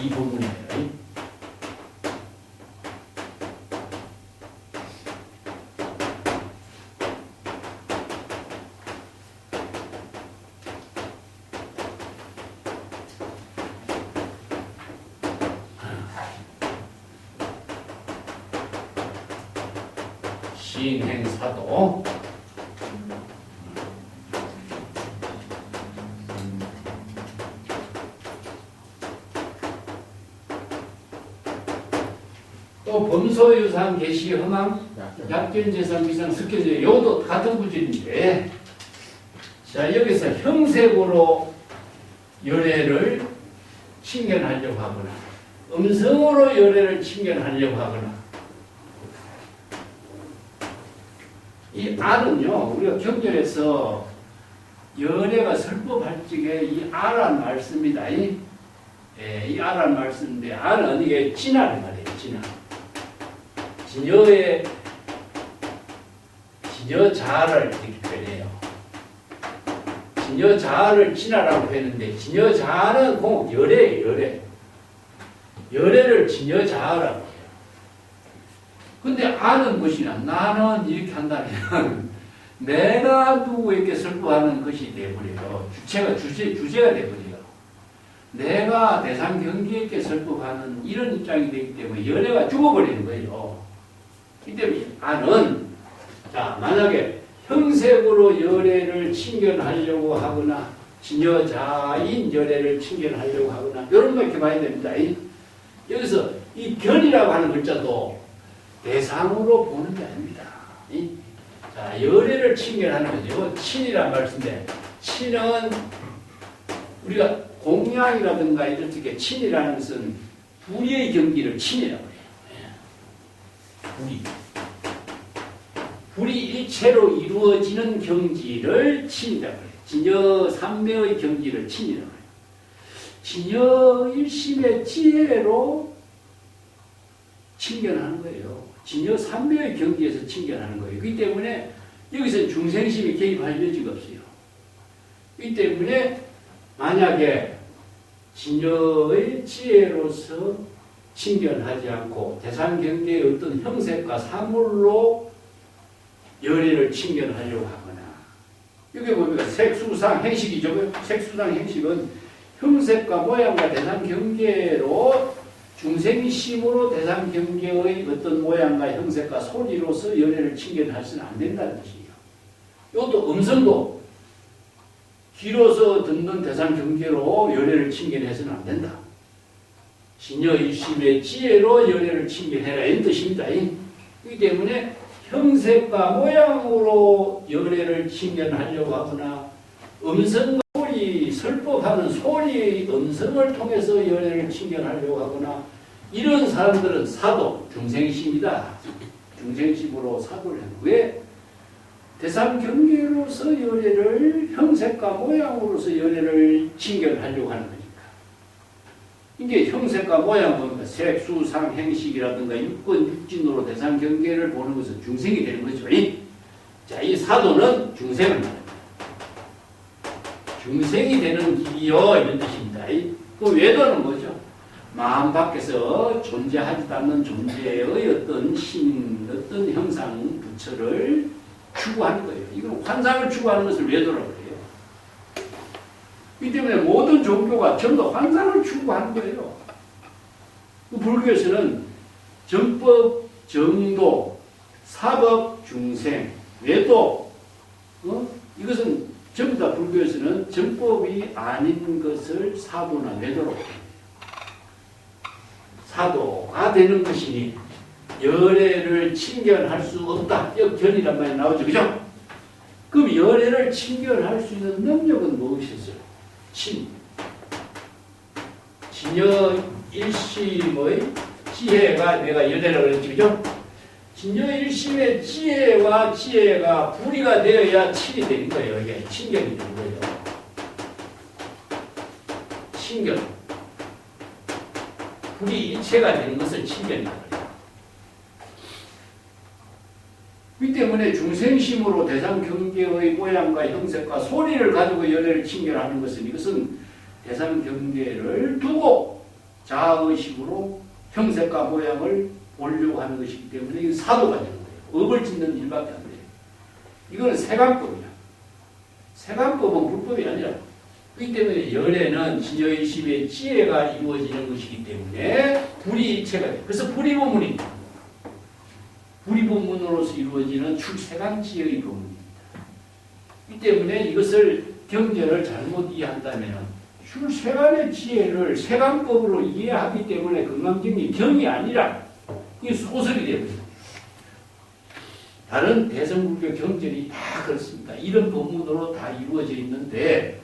이 법문이에요. 시행사도 또 범소유상 개시 허망 약견재산 비상 습견재 이것도 같은 구질인데 자 여기서 형색으로 열애를 칭견하려고 하거나 음성으로 열애를 칭견하려고 하거나 이 알은요, 우리가 경전에서 열애가 설법할 적에 이 알란 말씀이다. 이 알란 말씀인데, 알은 이게 진화란 말이에요, 진화. 진여자를 이렇게 표현해요. 진여자를 진화라고 표현했는데, 진여자는 꼭 열애예요, 열애. 열애를 진여자라고 해요. 근데 아는 것이냐? 나는 이렇게 한다면 내가 누구에게 설법하는 것이 되어버려요. 주제가 되어버려요. 내가 대상 경기에게 설법하는 이런 입장이 되기 때문에 열애가 죽어버리는 거예요. 이 때문에 아는 자 만약에 형색으로 열애를 칭견하려고 하거나 진여자인 열애를 칭견하려고 하거나 이런 거 이렇게 봐야 됩니다. 여기서 이 견이라고 하는 글자도 대상으로 보는 게 아닙니다. 자, 열애를 칭견하는 거죠. 이거 친이란 말씀인데, 친은 우리가 공양이라든가 이럴 적에 친이라는 것은 불의의 경기를 친이라고 해요. 불의. 불의 일체로 이루어지는 경지를 친이라고 해요. 진여 삼매의 경지를 친이라고 해요. 진여 일심의 지혜로 칭견하는 거예요. 진여 삼매의 경지에서 칭견하는 거예요. 그렇기 때문에 여기서 중생심이 개입할 여지가 없어요. 그렇기 때문에 만약에 진여의 지혜로서 칭견하지 않고 대상 경계의 어떤 형색과 사물로 열애를 칭견하려고 하거나 여기 보니까 색수상 행식이죠. 색수상 행식은 형색과 모양과 대상 경계로 중생심으로 대상 경계의 어떤 모양과 형색과 소리로서 열애를 칭견할 수는 안 된다는 것이에요. 이것도 음성도 귀로서 듣는 대상 경계로 열애를 칭견해서는 안 된다. 진여일심의 지혜로 열애를 칭견해라 이런 뜻입니다. 그렇기 때문에 형색과 모양으로 열애를 칭견하려고 하거나 음성과 소리, 설법하는 소리의 음성을 통해서 열애를 칭견하려고 하거나 이런 사람들은 사도, 중생심이다. 중생심으로 사도를 하는 왜? 대상경계로서 열애를 형색과 모양으로서 열애를 칭견하려고 하는 거니까. 이게 형색과 모양 뭡니까? 색, 수, 상, 행식이라든가 육권, 육진으로 대상경계를 보는 것은 중생이 되는 거죠. 자, 이 사도는 중생을 말합니다. 중생이 되는 길이요 이런 뜻입니다. 그 외도는 뭐죠? 마음 밖에서 존재하지 않는 존재의 어떤 신, 어떤 형상, 부처를 추구하는 거예요. 이건 환상을 추구하는 것을 외도라고 해요. 이 때문에 모든 종교가 전부 환상을 추구하는 거예요. 불교에서는 정법, 정도, 사법, 중생, 외도, 이것은 전부 다 불교에서는 정법이 아닌 것을 사도나 외도라고 합니다. 사도가 되는 것이니 열애를 칭견할 수 없다. 역견이란 말이 나오죠. 그죠? 그럼 열애를 칭견할 수 있는 능력은 무엇이었어요? 진여 일심의 지혜가 내가 열애라고 그랬지. 그죠? 진여 일심의 지혜와 지혜가 불이가 되어야 친이 되는 거예요. 이게 칭견이 되는 거예요. 칭견. 불이 일체가 되는 것을 칭견이라고 해요. 이 때문에 중생심으로 대상 경계의 모양과 형색과 소리를 가지고 열애를 칭견하는 것은 이것은 대상 경계를 두고 자아의식으로 형색과 모양을 보려고 하는 것이기 때문에 이건 사도가 되는 거예요. 업을 짓는 일밖에 안 돼요. 이거는 세간법이야. 세간법은 불법이 아니라 그렇기 때문에 열애는 진여일심의 지혜가 이루어지는 것이기 때문에 불이 일체가 돼요. 그래서 불이법문입니다. 불이법문으로서 이루어지는 출세간지의 법문입니다. 이 때문에 이것을 경전을 잘못 이해한다면 출세간의 지혜를 세간법으로 이해하기 때문에 금강경이 경이 아니라 이게 소설이 됩니다. 다른 대성불교 경전이 다 그렇습니다. 이런 법문으로 다 이루어져 있는데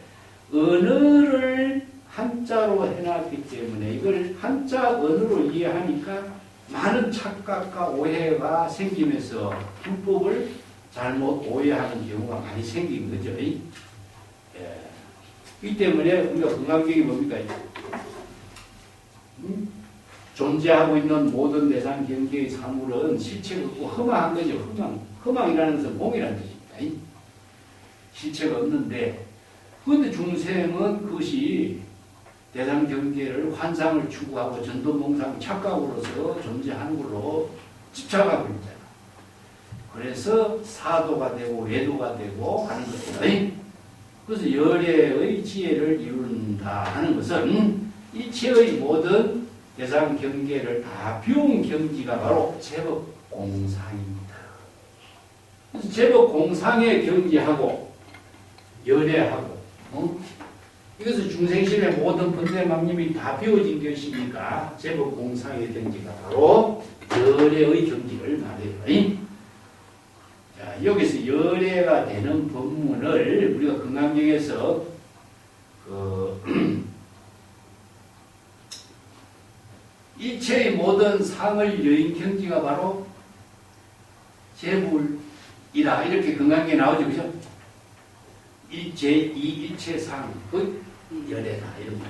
언어를 한자로 해놨기 때문에 이걸 한자 언어로 이해하니까 많은 착각과 오해가 생기면서 불법을 잘못 오해하는 경우가 많이 생긴 거죠. 이 때문에 우리가 금강경이 뭡니까? 존재하고 있는 모든 대상 경계의 사물은 실체가 없고 허망한 거죠. 허망이라는 것은 몽이라는 뜻입니다. 실체가 없는데 그런데 중생은 그것이 대상 경계를 환상을 추구하고 전도몽상 착각으로서 존재하는 걸로 집착하고 있잖아. 그래서 사도가 되고 외도가 되고 하는 것이다. 그래서 열애의 지혜를 이룬다 하는 것은 일체의 모든 대상 경계를 다 비운 경지가 바로 제법공상입니다. 그래서 제법공상의 경지하고 열애하고 이것은 중생심의 모든 번뇌망님이 다 비워진 것이니까 제법공상의 경지가 바로 열애의 경지를 말해요. 자, 여기서 열애가 되는 법문을 우리가 금강경에서 일체의 모든 상을 여인 경지가 바로 제불이라 이렇게 금강경에 나오죠. 그죠? 일체상 그 열애다 이런 말.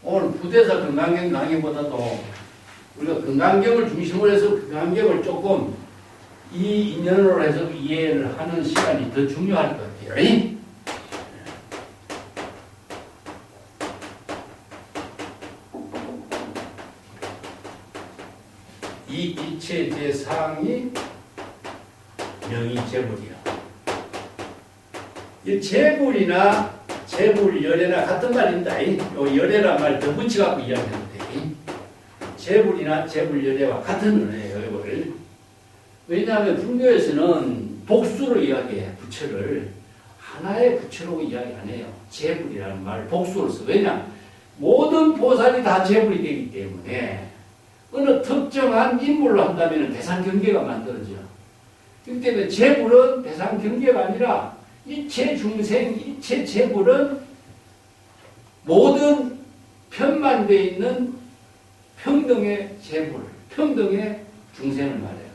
오늘 부대사 금강경 강의보다도 우리가 금강경을 중심으로 해서 금강경을 조금 이 인연으로 해서 이해를 하는 시간이 더 중요할 것 같아요. 이 일체 대상이 명의제불이야. 이 제불이나 제불, 열애나 같은 말입니다. 요 열애란 말 더 붙여갖고 이야기하면 돼. 제불이나 제불, 열애와 같은 은혜예요, 이거를. 왜냐하면 불교에서는 복수로 이야기해, 부처를. 하나의 부처라고 이야기 안 해요. 재불이라는 말 복수를 써. 왜냐? 모든 보살이 다 재불이 되기 때문에 어느 특정한 인물로 한다면 대상 경계가 만들어져요. 그렇기 때문에 재불은 대상 경계가 아니라 일체 중생, 일체 재불은 모든 편만되어 있는 평등의 재불, 평등의 중생을 말하는 거예요.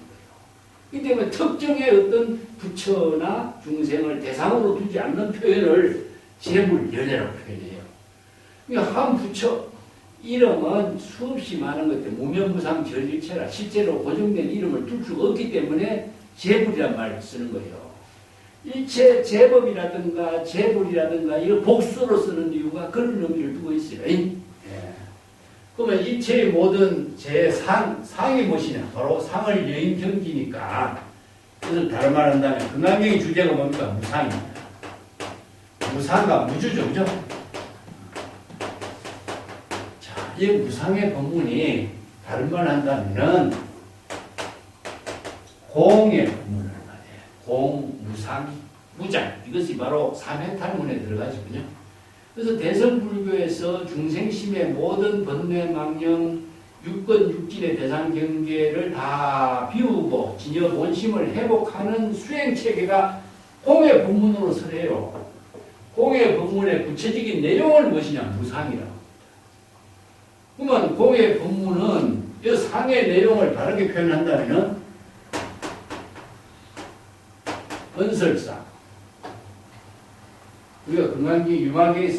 그렇기 때문에 특정의 어떤 부처나 중생을 대상으로 두지 않는 표현을 재불연회라고 표현해요. 그러니까 한 부처 이름은 수없이 많은 것들, 무명무상 절일체라 실제로 고정된 이름을 둘 수가 없기 때문에 재불이란 말을 쓰는 거예요. 일체 제법이라든가 재불이라든가 이런 복수로 쓰는 이유가 그런 의미를 두고 있어요. 예. 그러면 일체의 모든 상이 무엇이냐? 바로 상을 여인 경기니까. 그래서 다른 말 한다면 금강경의 주제가 뭡니까? 무상입니다. 무상과 무주죠, 그죠? 자, 이 무상의 본문이 다른 말 한다면은 공의 본문을 말해요. 공, 무상, 무장. 이것이 바로 삼해탈문에 들어가지군요. 그래서 대성불교에서 중생심의 모든 번뇌망령, 육건, 육진의 대상 경계를 다 비우고 진여 본심을 회복하는 수행체계가 공의 본문으로 서래요. 공의 본문의 구체적인 내용을 무엇이냐? 무상이라고. 그러면 공의 본문은 이 상의 내용을 다르게 표현한다면 은설상. 우리가 금강경, 유마경에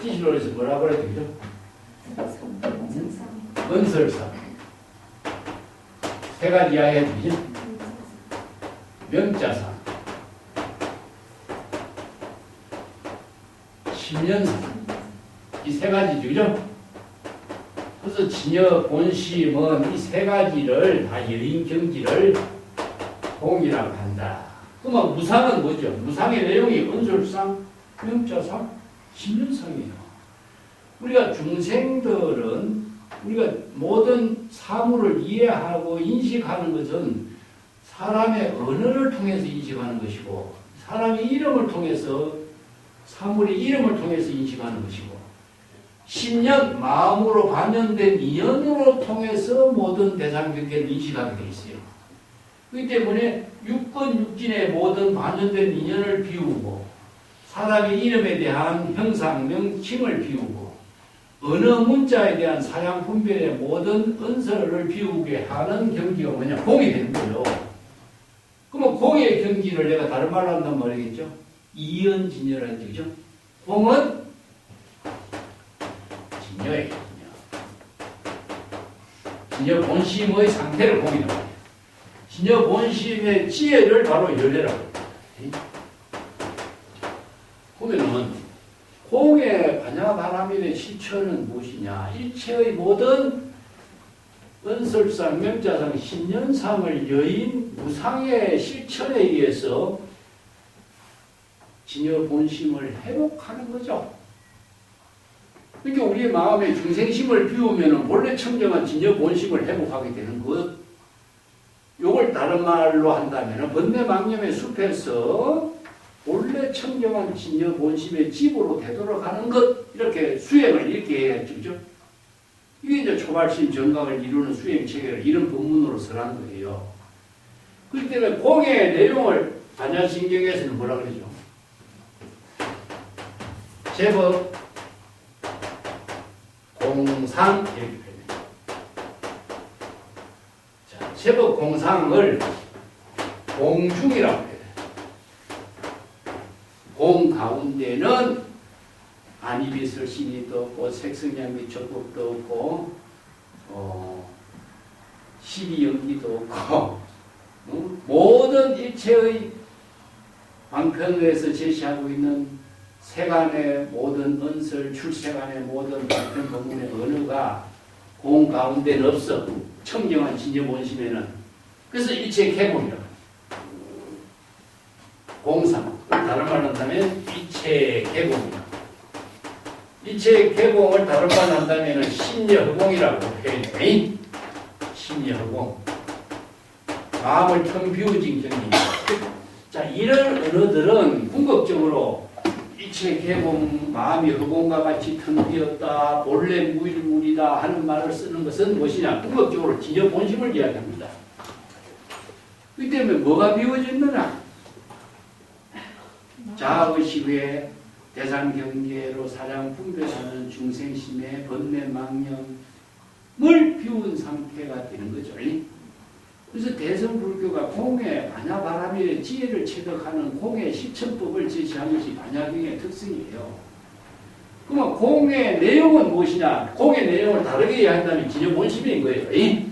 티시로에서 뭐라고 그래야 되죠? 은설상. 세 가지 이야기해야 되죠? 명자상. 심연상. 이 세 가지죠, 그죠? 그래서 진여 본심은 이 세 가지를 다 여인 경지를 공이라고 한다. 그러면 무상은 뭐죠? 무상의 내용이 은설상, 명자상, 심연상이에요. 우리가 중생들은 우리가 모든 사물을 이해하고 인식하는 것은 사람의 언어를 통해서 인식하는 것이고 사람의 이름을 통해서 사물의 이름을 통해서 인식하는 것이고 10년 마음으로 반영된 인연으로 통해서 모든 대상 경계를 인식하게 되어 있어요. 그렇기 때문에 육건 육진의 모든 반영된 인연을 비우고 사람의 이름에 대한 형상명 칭을 비우고 언어 문자에 대한 사양 분별의 모든 은설을 비우게 하는 경기가 뭐냐? 공이 되는 거죠. 그러면 공의 경기를 내가 다른 말로 한단 말이겠죠? 이연진여라는 얘기죠. 공은 진여예요. 진여 본심의 상태를 공이라고 해요. 진여 본심의 지혜를 바로 열례라고 해요. 보면은 공의 반야바라밀의 실천은 무엇이냐? 일체의 모든 은설상, 명자상, 신년상을 여인 무상의 실천에 의해서 진여 본심을 회복하는 거죠. 그러니까 우리의 마음에 중생심을 비우면 본래 청정한 진여 본심을 회복하게 되는 것. 요걸 다른 말로 한다면 번뇌망념의 숲에서 본래 청정한 진여 본심의 집으로 되돌아가는 것. 이렇게 수행을 이렇게 해야죠. 그죠? 이게 이제 초발심 정각을 이루는 수행 체계를 이런 법문으로 설한 거예요. 그렇기 때문에 공의 내용을 반야신경에서는 뭐라 그러죠? 제법 공상 이렇게 표현해요. 자, 제법 공상을 공중이라고 해요. 공 가운데는 안이비설신이도 없고 색성양비 적법도 없고 시비연기도 없고 모든 일체의 방편에서 제시하고 있는 세간의 모든 은설, 출세간의 모든 방편 법문의 언어가 공 가운데는 없어. 청정한 진여 본심에는. 그래서 일체 개공이라고. 공상. 다른 말로 한다면 일체 개공이라고. 일체 개공을 다른 말로 한다면 신여허공이라고 표현해. 신여허공. 마음을 텅 비우진 경기입니다. 자, 이런 언어들은 궁극적으로 일체 개공, 마음이 허공과 같이 텅 비었다, 본래 무일물이다 하는 말을 쓰는 것은 무엇이냐? 궁극적으로 진여 본심을 이야기합니다. 그 때문에 뭐가 비워졌느냐? 자의식의 대상 경계로 사량 분별하는 중생심의 번뇌 망념을 비운 상태가 되는 거죠. 그래서 대성불교가 공의 반야바라밀의 지혜를 체득하는 공의 실천법을 제시한 것이 반야경의 특성이에요. 그러면 공의 내용은 무엇이냐? 공의 내용을 다르게 이해한다면 진여본심인 거예요.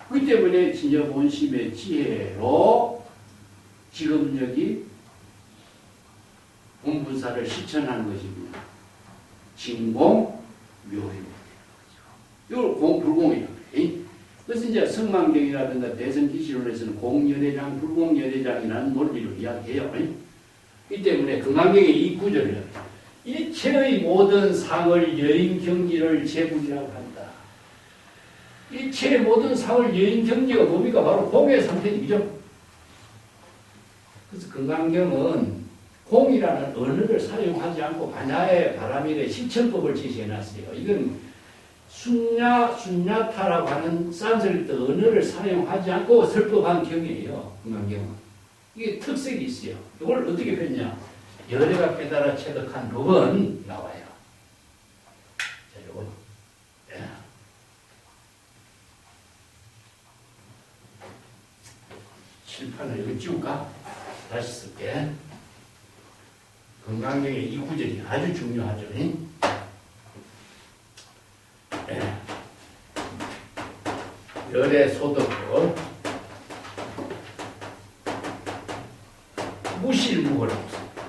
그렇기 때문에 진여본심의 지혜로 지금 여기 본분사를 실천하는 것입니다. 진공, 묘행. 이걸 공불공이라고 해요. 그래서 이제 성만경이라든가 대성기시론에서는 공열애장, 불공열애장이라는 논리를 이야기해요. 이 때문에 금강경의 이 구절을 일체의 모든 상을 여인 경지를 제불이라고 한다. 일체의 모든 상을 여인 경지가 뭡니까? 바로 공의 상태이죠. 그래서 금강경은 공이라는 언어를 사용하지 않고 반야의 바라밀의 실천법을 제시해놨어요. 이건 순야타라고 하는 산스크리트 언어를 사용하지 않고 설법한 경이에요. 금강경은. 이게 특색이 있어요. 이걸 어떻게 뺐냐? 열애가 깨달아 체득한 법은 나와요. 자, 요거. 네. 칠판을 여기 찍을까? 다시 쓸게. 금강경의 이 구절이 아주 중요하죠. 네. 열애 소득법 무실무거라고 했습니다.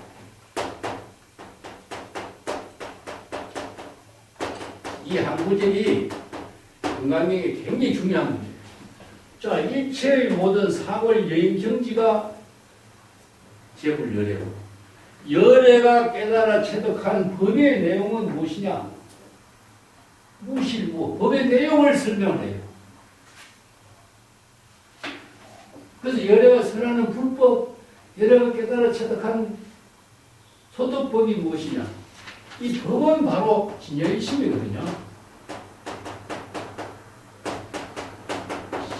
이 한 구절이 금강경에 굉장히 중요한 문제예요. 자, 일체의 모든 상을 여인 경지가 제불열애고 열애가 깨달아 체득한 법의 내용은 무엇이냐? 무실무, 법의 내용을 설명해요. 그래서 열애가 설하는 불법, 열애가 깨달아 체득한 소득법이 무엇이냐? 이 법은 바로 진여일심이거든요.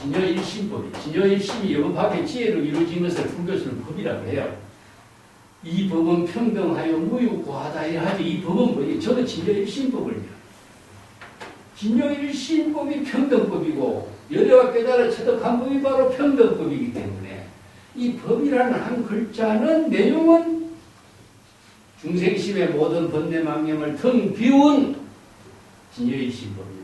진여일심법이. 진여일심이 여법학의 지혜로 이루어진 것을 불교에서는 법이라고 해요. 이 법은 평등하여 무유고하다 하지. 이 법은 뭐예요? 저도 진여일심법을 해요. 진여일심법이 평등법이고 열애와 깨달아 체득한 법이 바로 평등법이기 때문에 이 법이라는 한 글자는 내용은 중생심의 모든 번뇌망념을 텅 비운 진여일심법이에요.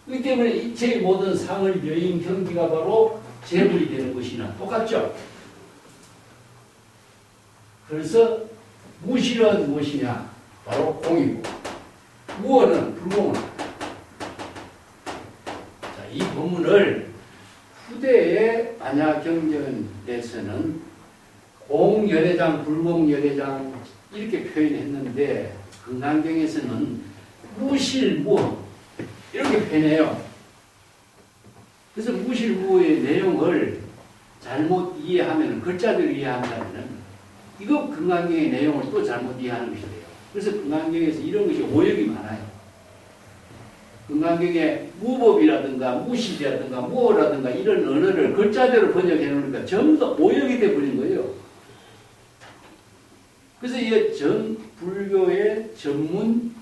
그렇기 때문에 이체의 모든 상을 여인 경기가 바로 제불이 되는 것이나 똑같죠. 그래서 무실은 무엇이냐? 바로 공이고 무언은 불공은. 이 법문을 후대의 반야경전에서는 공열애장, 불공열애장 이렇게 표현했는데 금강경에서는 무실무어 이렇게 표현해요. 그래서 무실무어의 내용을 잘못 이해하면, 글자대로 이해한다면 이거 금강경의 내용을 또 잘못 이해하는 것이 돼요. 그래서 금강경에서 이런 것이 오역이 많아요. 금강경의 무법이라든가 무실이라든가 무어라든가 이런 언어를 글자대로 번역해 놓으니까 전부 다 오역이 되어버린 거예요. 그래서 이게 불교의 전문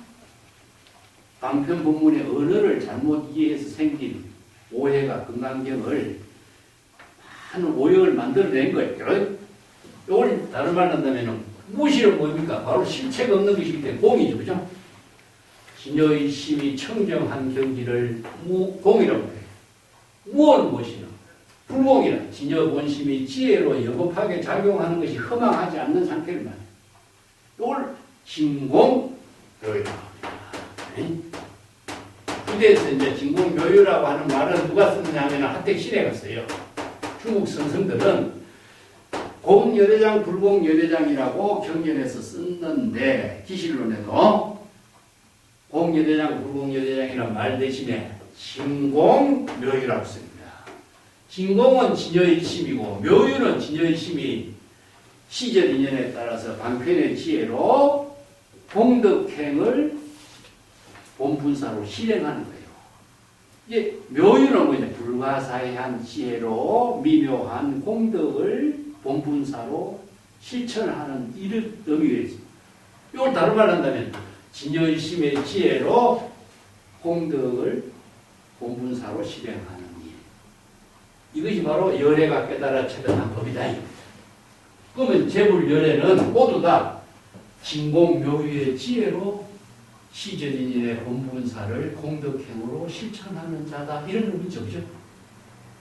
방편 본문의 언어를 잘못 이해해서 생긴 오해가 금강경을 많은 오역을 만들어낸 거예요. 이걸 다른 말로 한다면 무실은 뭡니까? 바로 실체가 없는 것이기 때문에 공이죠. 그죠? 진여일심이 청정한 경지를 공이라고 해요. 무언은 무엇이냐? 불공이라. 진여본심이 지혜로 여법하게 작용하는 것이 허망하지 않는 상태를 말해요. 이걸 진공, 묘유라고 합니다. 후대에서 이제 진공, 묘유라고 하는 말은 누가 썼느냐 하면 하택신해가 써요. 중국 선성들은 공열애장, 불공열애장이라고 경전에서 썼는데 기실론에도 공열애장, 불공열애장이라는 말 대신에 진공묘유라고 씁니다. 진공은 진여일심이고 묘유는 진여일심이 시절 인연에 따라서 방편의 지혜로 공덕행을 본분사로 실행하는 거예요. 이제 묘유는 뭐냐? 불가사의한 지혜로 미묘한 공덕을 본분사로 실천하는 이를 의미가 있습니다. 이걸 다른 말로 한다면 진여일심의 지혜로 공덕을 본분사로 실행하는 일. 이것이 바로 열애가 깨달아 체득한 법이다. 그러면 재불열애는 모두 다 진공묘유의 지혜로 시절인의 본분사를 공덕행으로 실천하는 자다. 이런 의미죠. 그죠?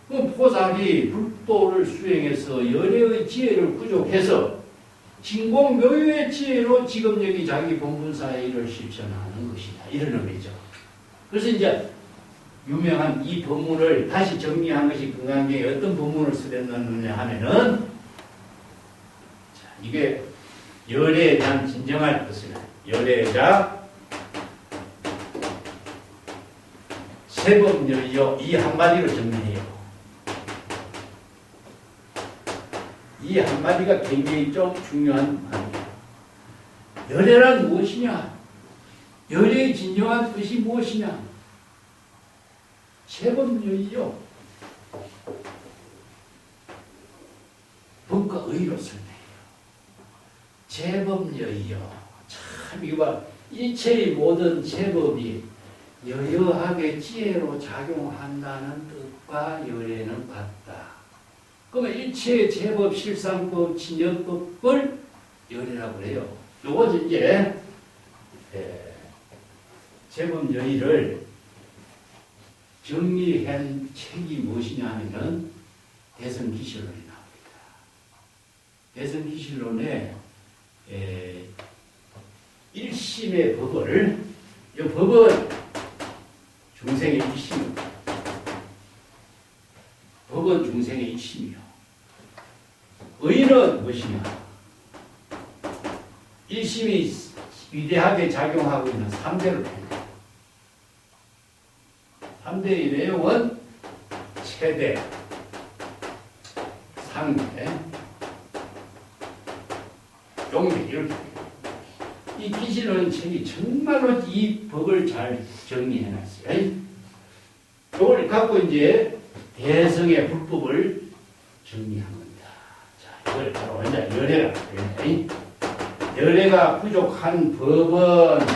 그럼 포삭이 불도를 수행해서 열애의 지혜를 부족해서 진공묘유의 지혜로 지금 여기 자기 본분사의 일을 실천하는 것이다. 이런 의미죠. 그래서 이제 유명한 이 법문을 다시 정리한 것이 금강경에 어떤 법문을 쓰였느냐 하면은, 자, 이게 열애에 대한 진정한 뜻을, 열애자 세법열이요, 이 한마디로 정리해요. 이 한마디가 굉장히 좀 중요한 말이에요. 열애란 무엇이냐? 열애의 진정한 뜻이 무엇이냐? 세법열이요, 법과 의로 설명해요. 제법열이요. 참 이거 봐. 일체의 모든 제법이 여여하게 지혜로 작용한다는 뜻과 열애는 같다. 그러면 일체의 제법, 실상법, 진여법을 열애라고 그래요. 요것은 이제 제법 열의를 정리한 책이 무엇이냐 하면은 대성기실론이 나옵니다. 대성기실론에 일심의 법을, 이 법은 중생의 일심입니다. 법은 중생의 일심이요. 의는 무엇이냐? 일심이 위대하게 작용하고 있는 3대를 봅니다. 3대의 내용은 체대, 상대, 용맹, 이렇게. 이 기실론 책이 정말로 이 법을 잘 정리해놨어요. 이걸 갖고 이제 대성의 불법을 정리한 겁니다. 자, 이걸 바로 이제 열애라. 열애가 부족한 법은,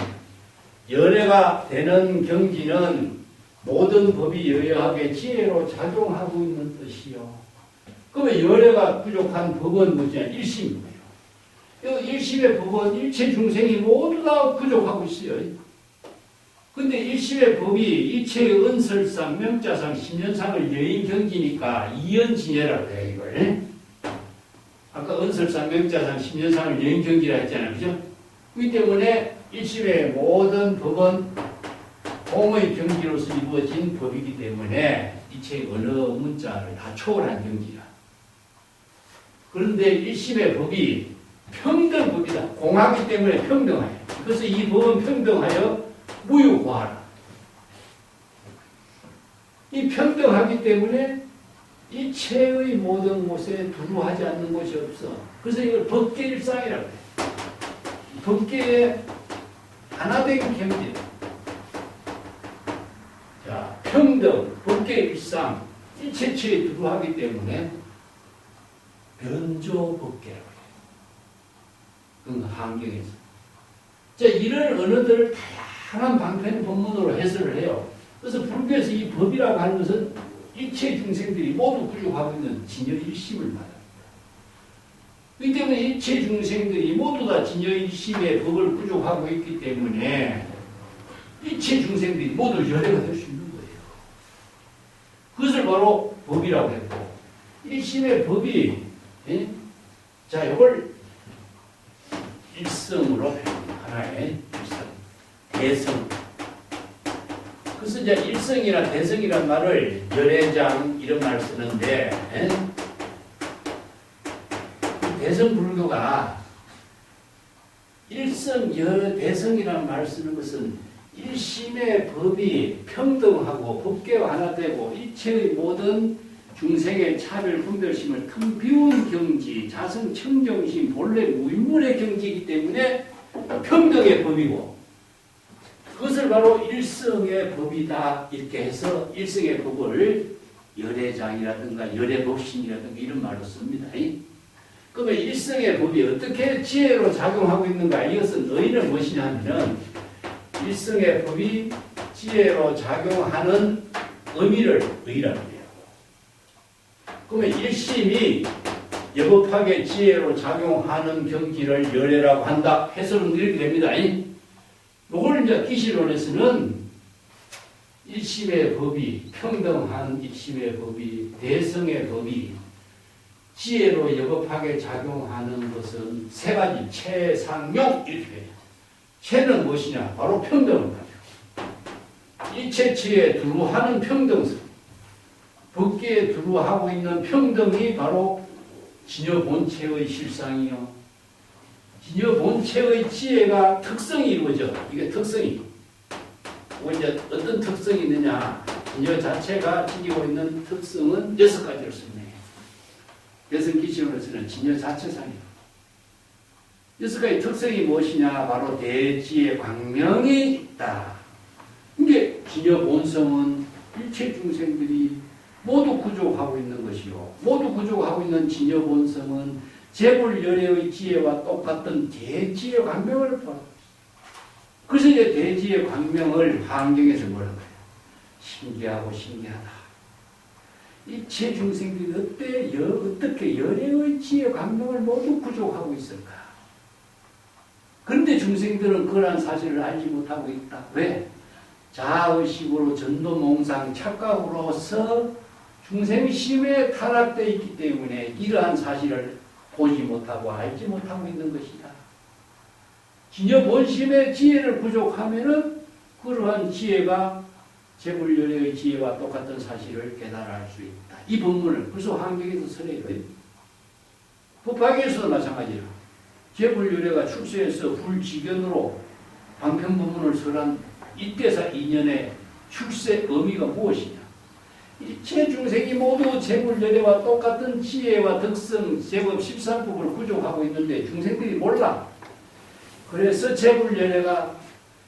열애가 되는 경지는 모든 법이 여여하게 지혜로 작용하고 있는 뜻이요. 그러면 열애가 부족한 법은 뭐냐? 일심이에요. 이 일심의 법은 일체 중생이 모두 다 부족하고 있어요. 근데 일심의 법이 일체의 은설상, 명자상, 신연상을 여인 경지니까 이연진예라고 해요, 이걸. 아까 은설상, 명자상, 신연상을 여인 경지라 했잖아요. 그죠? 그렇기 때문에 일심의 모든 법은 공의 경지로서 이루어진 법이기 때문에 이체의 어느 문자를 다 초월한 경지라. 그런데 일심의 법이 평등법이다. 공하기 때문에 평등하여. 그래서 이 법은 평등하여 무유고하라. 이 평등하기 때문에 이체의 모든 곳에 두루하지 않는 곳이 없어. 그래서 이걸 법계일상이라고 해요. 법계의 하나된 경지. 자, 평등, 법계일상, 일체체에 두루하기 때문에 변조법계라고 해요. 그 환경에서. 자, 이런 언어들을 다양한 방편 본문으로 해설을 해요. 그래서 불교에서 이 법이라고 하는 것은 일체 중생들이 모두 부족하고 있는 진여일심을 말합니다. 그렇기 때문에 일체 중생들이 모두 다 진여일심의 법을 부족하고 있기 때문에 일체 중생들이 모두 열애가 될 수 있는 거예요. 그것을 바로 법이라고 했고, 일심의 법이, 자, 이걸 일성으로 하나의 일성, 대성. 그래서 이제 일성이나 대성이란 말을 열애장 이런 말을 쓰는데, 대성 불교가 일성, 대성이란 말을 쓰는 것은 일심의 법이 평등하고 법계와 하나 되고 일체의 모든 중생의 차별 분별심을 틈 비운 경지, 자성 청정심, 본래 무인물의 경지이기 때문에 평등의 법이고, 그것을 바로 일성의 법이다 이렇게 해서 일성의 법을 열애장이라든가 열애법신이라든가 이런 말로 씁니다. 그러면 일성의 법이 어떻게 지혜로 작용하고 있는가? 이것은 의의는 무엇이냐 하면은 일성의 법이 지혜로 작용하는 의미를 의의라고 해요. 그러면 일심이 여법하게 지혜로 작용하는 경지를 열애라고 한다. 해설은 이렇게 됩니다. 이걸 이제 기시론에서는 일심의 법이, 평등한 일심의 법이, 대성의 법이 지혜로 여법하게 작용하는 것은 세 가지, 최상용 이렇게 해요. 최는 무엇이냐? 바로 평등을 가지고 일체치에 두루하는 평등성, 법계에 두루하고 있는 평등이 바로 진여 본체의 실상이요. 진여 본체의 지혜가 특성이 이루어져. 이게 특성이. 이제 어떤 특성이 있느냐? 진여 자체가 지니고 있는 특성은 6가지를 씁니다. 여성기시론에서는 진여 자체상이에요. 6가지 특성이 무엇이냐? 바로 대지의 광명이 있다. 이게 진여 본성은 일체 중생들이 모두 구족하고 있는 것이요. 모두 구족하고 있는 진여 본성은 재불열애의 지혜와 똑같은 대지의 광명을 보라. 그래서 이제 대지의 광명을 환경에서 뭐라고 해요? 신기하고 신기하다. 일체 중생들이 어떻게 열애의 지혜 광명을 모두 구족하고 있을까? 그런데 중생들은 그러한 사실을 알지 못하고 있다. 왜? 자의식으로 전도몽상 착각으로서 중생의 심에 타락되어 있기 때문에 이러한 사실을 보지 못하고 알지 못하고 있는 것이다. 진여 본심의 지혜를 부족하면은 그러한 지혜가 재불열애의 지혜와 똑같은 사실을 깨달을 수 있다. 이 본문을 벌써 환경에서 설해요. 법화계에서도 마찬가지로 재불열애가 출세해서 불지견으로 방편법문을 설한 이때사 2년의 출세 의미가 무엇이냐? 일체 중생이 모두 재불열애와 똑같은 지혜와 덕성, 제법 13법을 구족하고 있는데 중생들이 몰라. 그래서 재불열애가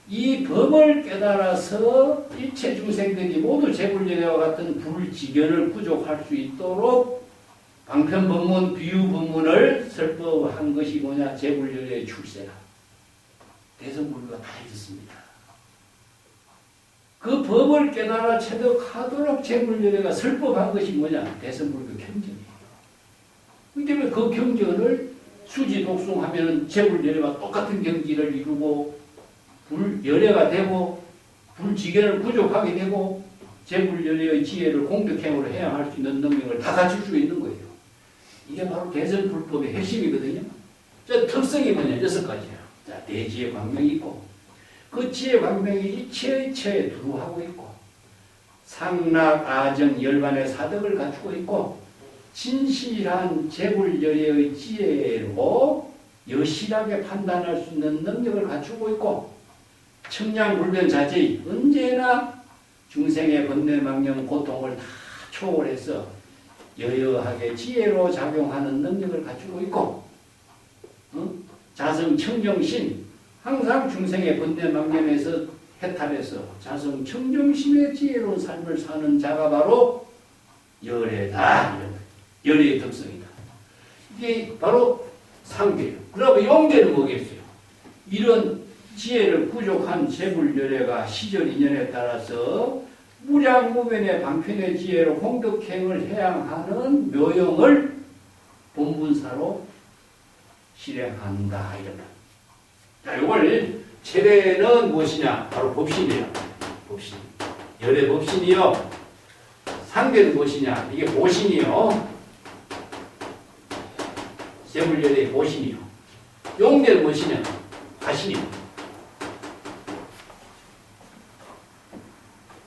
이 법을 깨달아서 일체 중생들이 모두 재불열애와 같은 불지견을 구족할 수 있도록 방편법문, 비유법문을 설법한 것이 뭐냐? 재불열애의 출세라. 대성불교가 다 해줬습니다. 그 법을 깨달아 체득하도록 재불열애가 설법한 것이 뭐냐? 대성불교 경전이에요. 그렇기 때문에 그 경전을 수지 독송하면 재불열애와 똑같은 경지를 이루고 불열애가 되고 불지견을 부족하게 되고 재불열애의 지혜를 공덕행으로 해양할 수 있는 능력을 다 갖출 수 있는 거예요. 이게 바로 대성불법의 핵심이거든요. 자, 특성이 뭐냐? 6가지야. 자, 대지의 광명이 있고 그 지혜 광명이 일체의 체에 두루하고 있고 상락, 아정, 열반의 사덕을 갖추고 있고 진실한 재불열애의 지혜로 여실하게 판단할 수 있는 능력을 갖추고 있고 청량불변 자제의 언제나 중생의 번뇌망령 고통을 다 초월해서 여여하게 지혜로 작용하는 능력을 갖추고 있고 자성 청정심 항상 중생의 번뇌망령에서 해탈해서 자성 청정심의 지혜로운 삶을 사는 자가 바로 열애다. 열애의 특성이다. 이게 바로 상계예요. 그러면 용계는 뭐겠어요? 이런 지혜를 부족한 재불열애가 시절 인연에 따라서 무량무변의 방편의 지혜로 공덕행을 해양하는 묘용을 본분사로 실행한다. 이런. 자, 이걸 최대는 무엇이냐? 바로 법신이에요. 법신. 열애 법신이요. 상계는 무엇이냐? 이게 보신이요. 재불열애의 보신이요. 용계는 무엇이냐? 화신이요.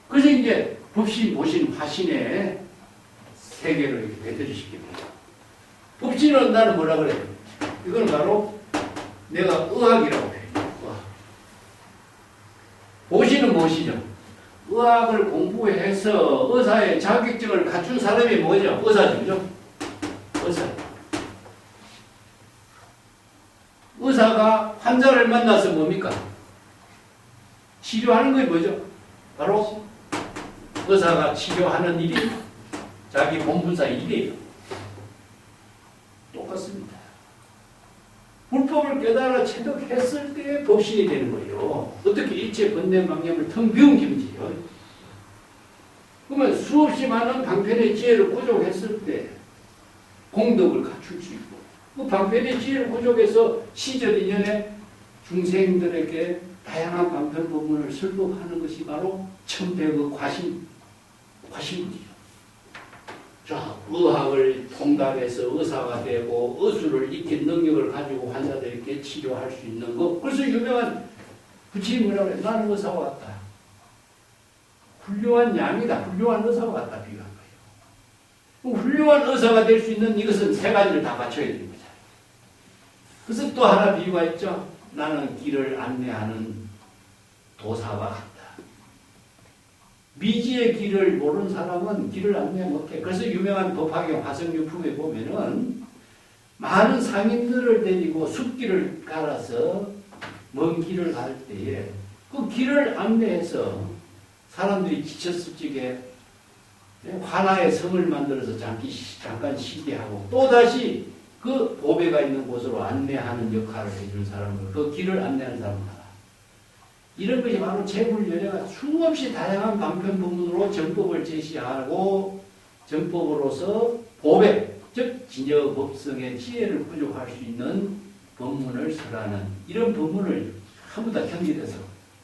그래서 이제 법신, 보신, 화신의 세 개를 이렇게 배터리시킵니다. 법신은 나는 뭐라 그래요? 이건 바로 내가 의학이라고 해요. 의학. 보신은 무엇이죠? 의학을 공부해서 의사의 자격증을 갖춘 사람이 뭐죠? 의사죠, 그죠? 의사. 의사가 환자를 만나서 뭡니까? 치료하는 게 뭐죠? 바로 의사가 치료하는 일이 자기 본분사 일이에요. 똑같습니다. 불법을 깨달아 체득했을 때 법신이 되는 거예요. 어떻게 일체 번뇌망념을 텅 비운 김지요. 그러면 수없이 많은 방편의 지혜를 부족했을 때 공덕을 갖출 수 있고, 그 방편의 지혜를 부족해서 시절 인연에 중생들에게 다양한 방편 부분을 설법하는 것이 바로 천백의 과신이죠. 자, 의학을 통달해서 의사가 되고 의술을 익힌 능력을 가지고 환자들에게 치료할 수 있는 것. 그래서 유명한 부처님이 뭐라고 해요? 나는 의사와 같다. 훌륭한 양이다. 훌륭한 의사와 같다. 비유한 거예요. 훌륭한 의사가 될 수 있는 이것은 세 가지를 다 갖춰야 되는 거잖아요. 그래서 또 하나 비유가 있죠. 나는 길을 안내하는 도사와 같다. 미지의 길을 모르는 사람은 길을 안내 못해. 그래서 유명한 법화경 화성유품에 보면은 많은 상인들을 데리고 숲길을 갈아서 먼 길을 갈 때에 그 길을 안내해서 사람들이 지쳤을 적에 화나의 성을 만들어서 잠깐 쉬게 하고 또다시 그 보배가 있는 곳으로 안내하는 역할을 해주는 사람을, 그 길을 안내하는 사람을 이런 것이 바로 제불열애가 수없이 다양한 방편 부문으로 정법을 제시하고 정법으로서 보배, 즉 진여 법성의 지혜를 부족할 수 있는 법문을 설하는 이런 법문을 전부 다 경기돼서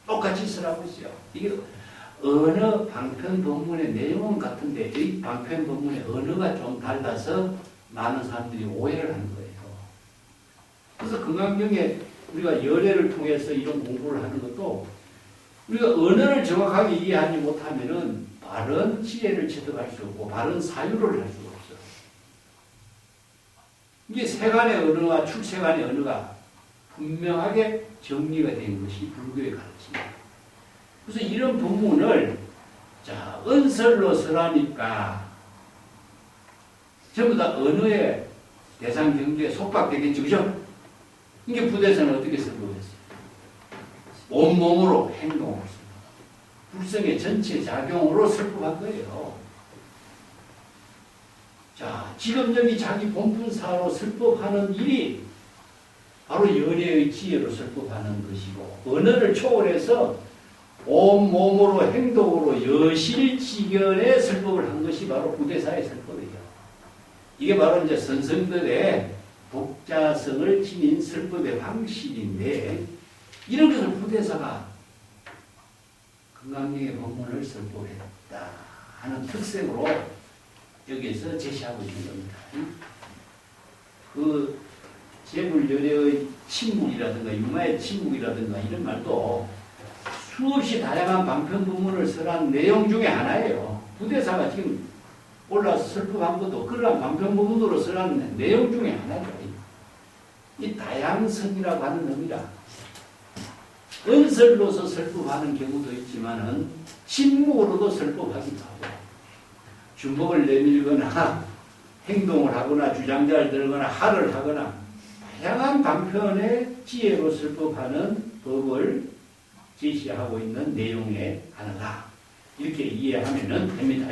똑같이 설하고 있어요. 이게 어느 방편 법문의 내용은 같은데 이 방편 법문의 언어가 좀 달라서 많은 사람들이 오해를 하는 거예요. 그래서 금강경에 우리가 열애를 통해서 이런 공부를 하는 것도 우리가 언어를 정확하게 이해하지 못하면은 바른 지혜를 체득할 수 없고 바른 사유를 할 수가 없어요. 이게 세간의 언어와 출세간의 언어가 분명하게 정리가 된 것이 불교의 가르침입니다. 그래서 이런 본문을 자 언설로 설하니까 전부 다 언어의 대상 경계에 속박되겠죠, 그죠? 이게 부대사는 어떻게 설법했어요? 온몸으로 행동을 설법. 불성의 전체 작용으로 설법한 거예요. 자, 지금 여기 자기 본분사로 설법하는 일이 바로 열애의 지혜로 설법하는 것이고, 언어를 초월해서 온몸으로 행동으로 여실지견의 설법을 한 것이 바로 부대사의 설법이에요. 이게 바로 이제 선성들의 독자성을 지닌 설법의 방식인데 이런 것을 부대사가 금강경의 법문을 설법했다 하는 특색으로 여기에서 제시하고 있는 겁니다. 그 제불열애의 침묵이라든가 융마의 침묵이라든가 이런 말도 수없이 다양한 방편 부문을 설한 내용 중에 하나예요. 부대사가 지금 올라서 설법한 것도 그러한 방편 부문으로 설한 내용 중에 하나죠. 이 다양성이라고 하는 의미라 언설로서 설법하는 경우도 있지만은 침묵으로도 설법하기도 하고 주먹을 내밀거나 행동을 하거나 주장자를 들거나 할을 하거나 다양한 방편의 지혜로 설법하는 법을 제시하고 있는 내용의 하나다. 이렇게 이해하면 됩니다.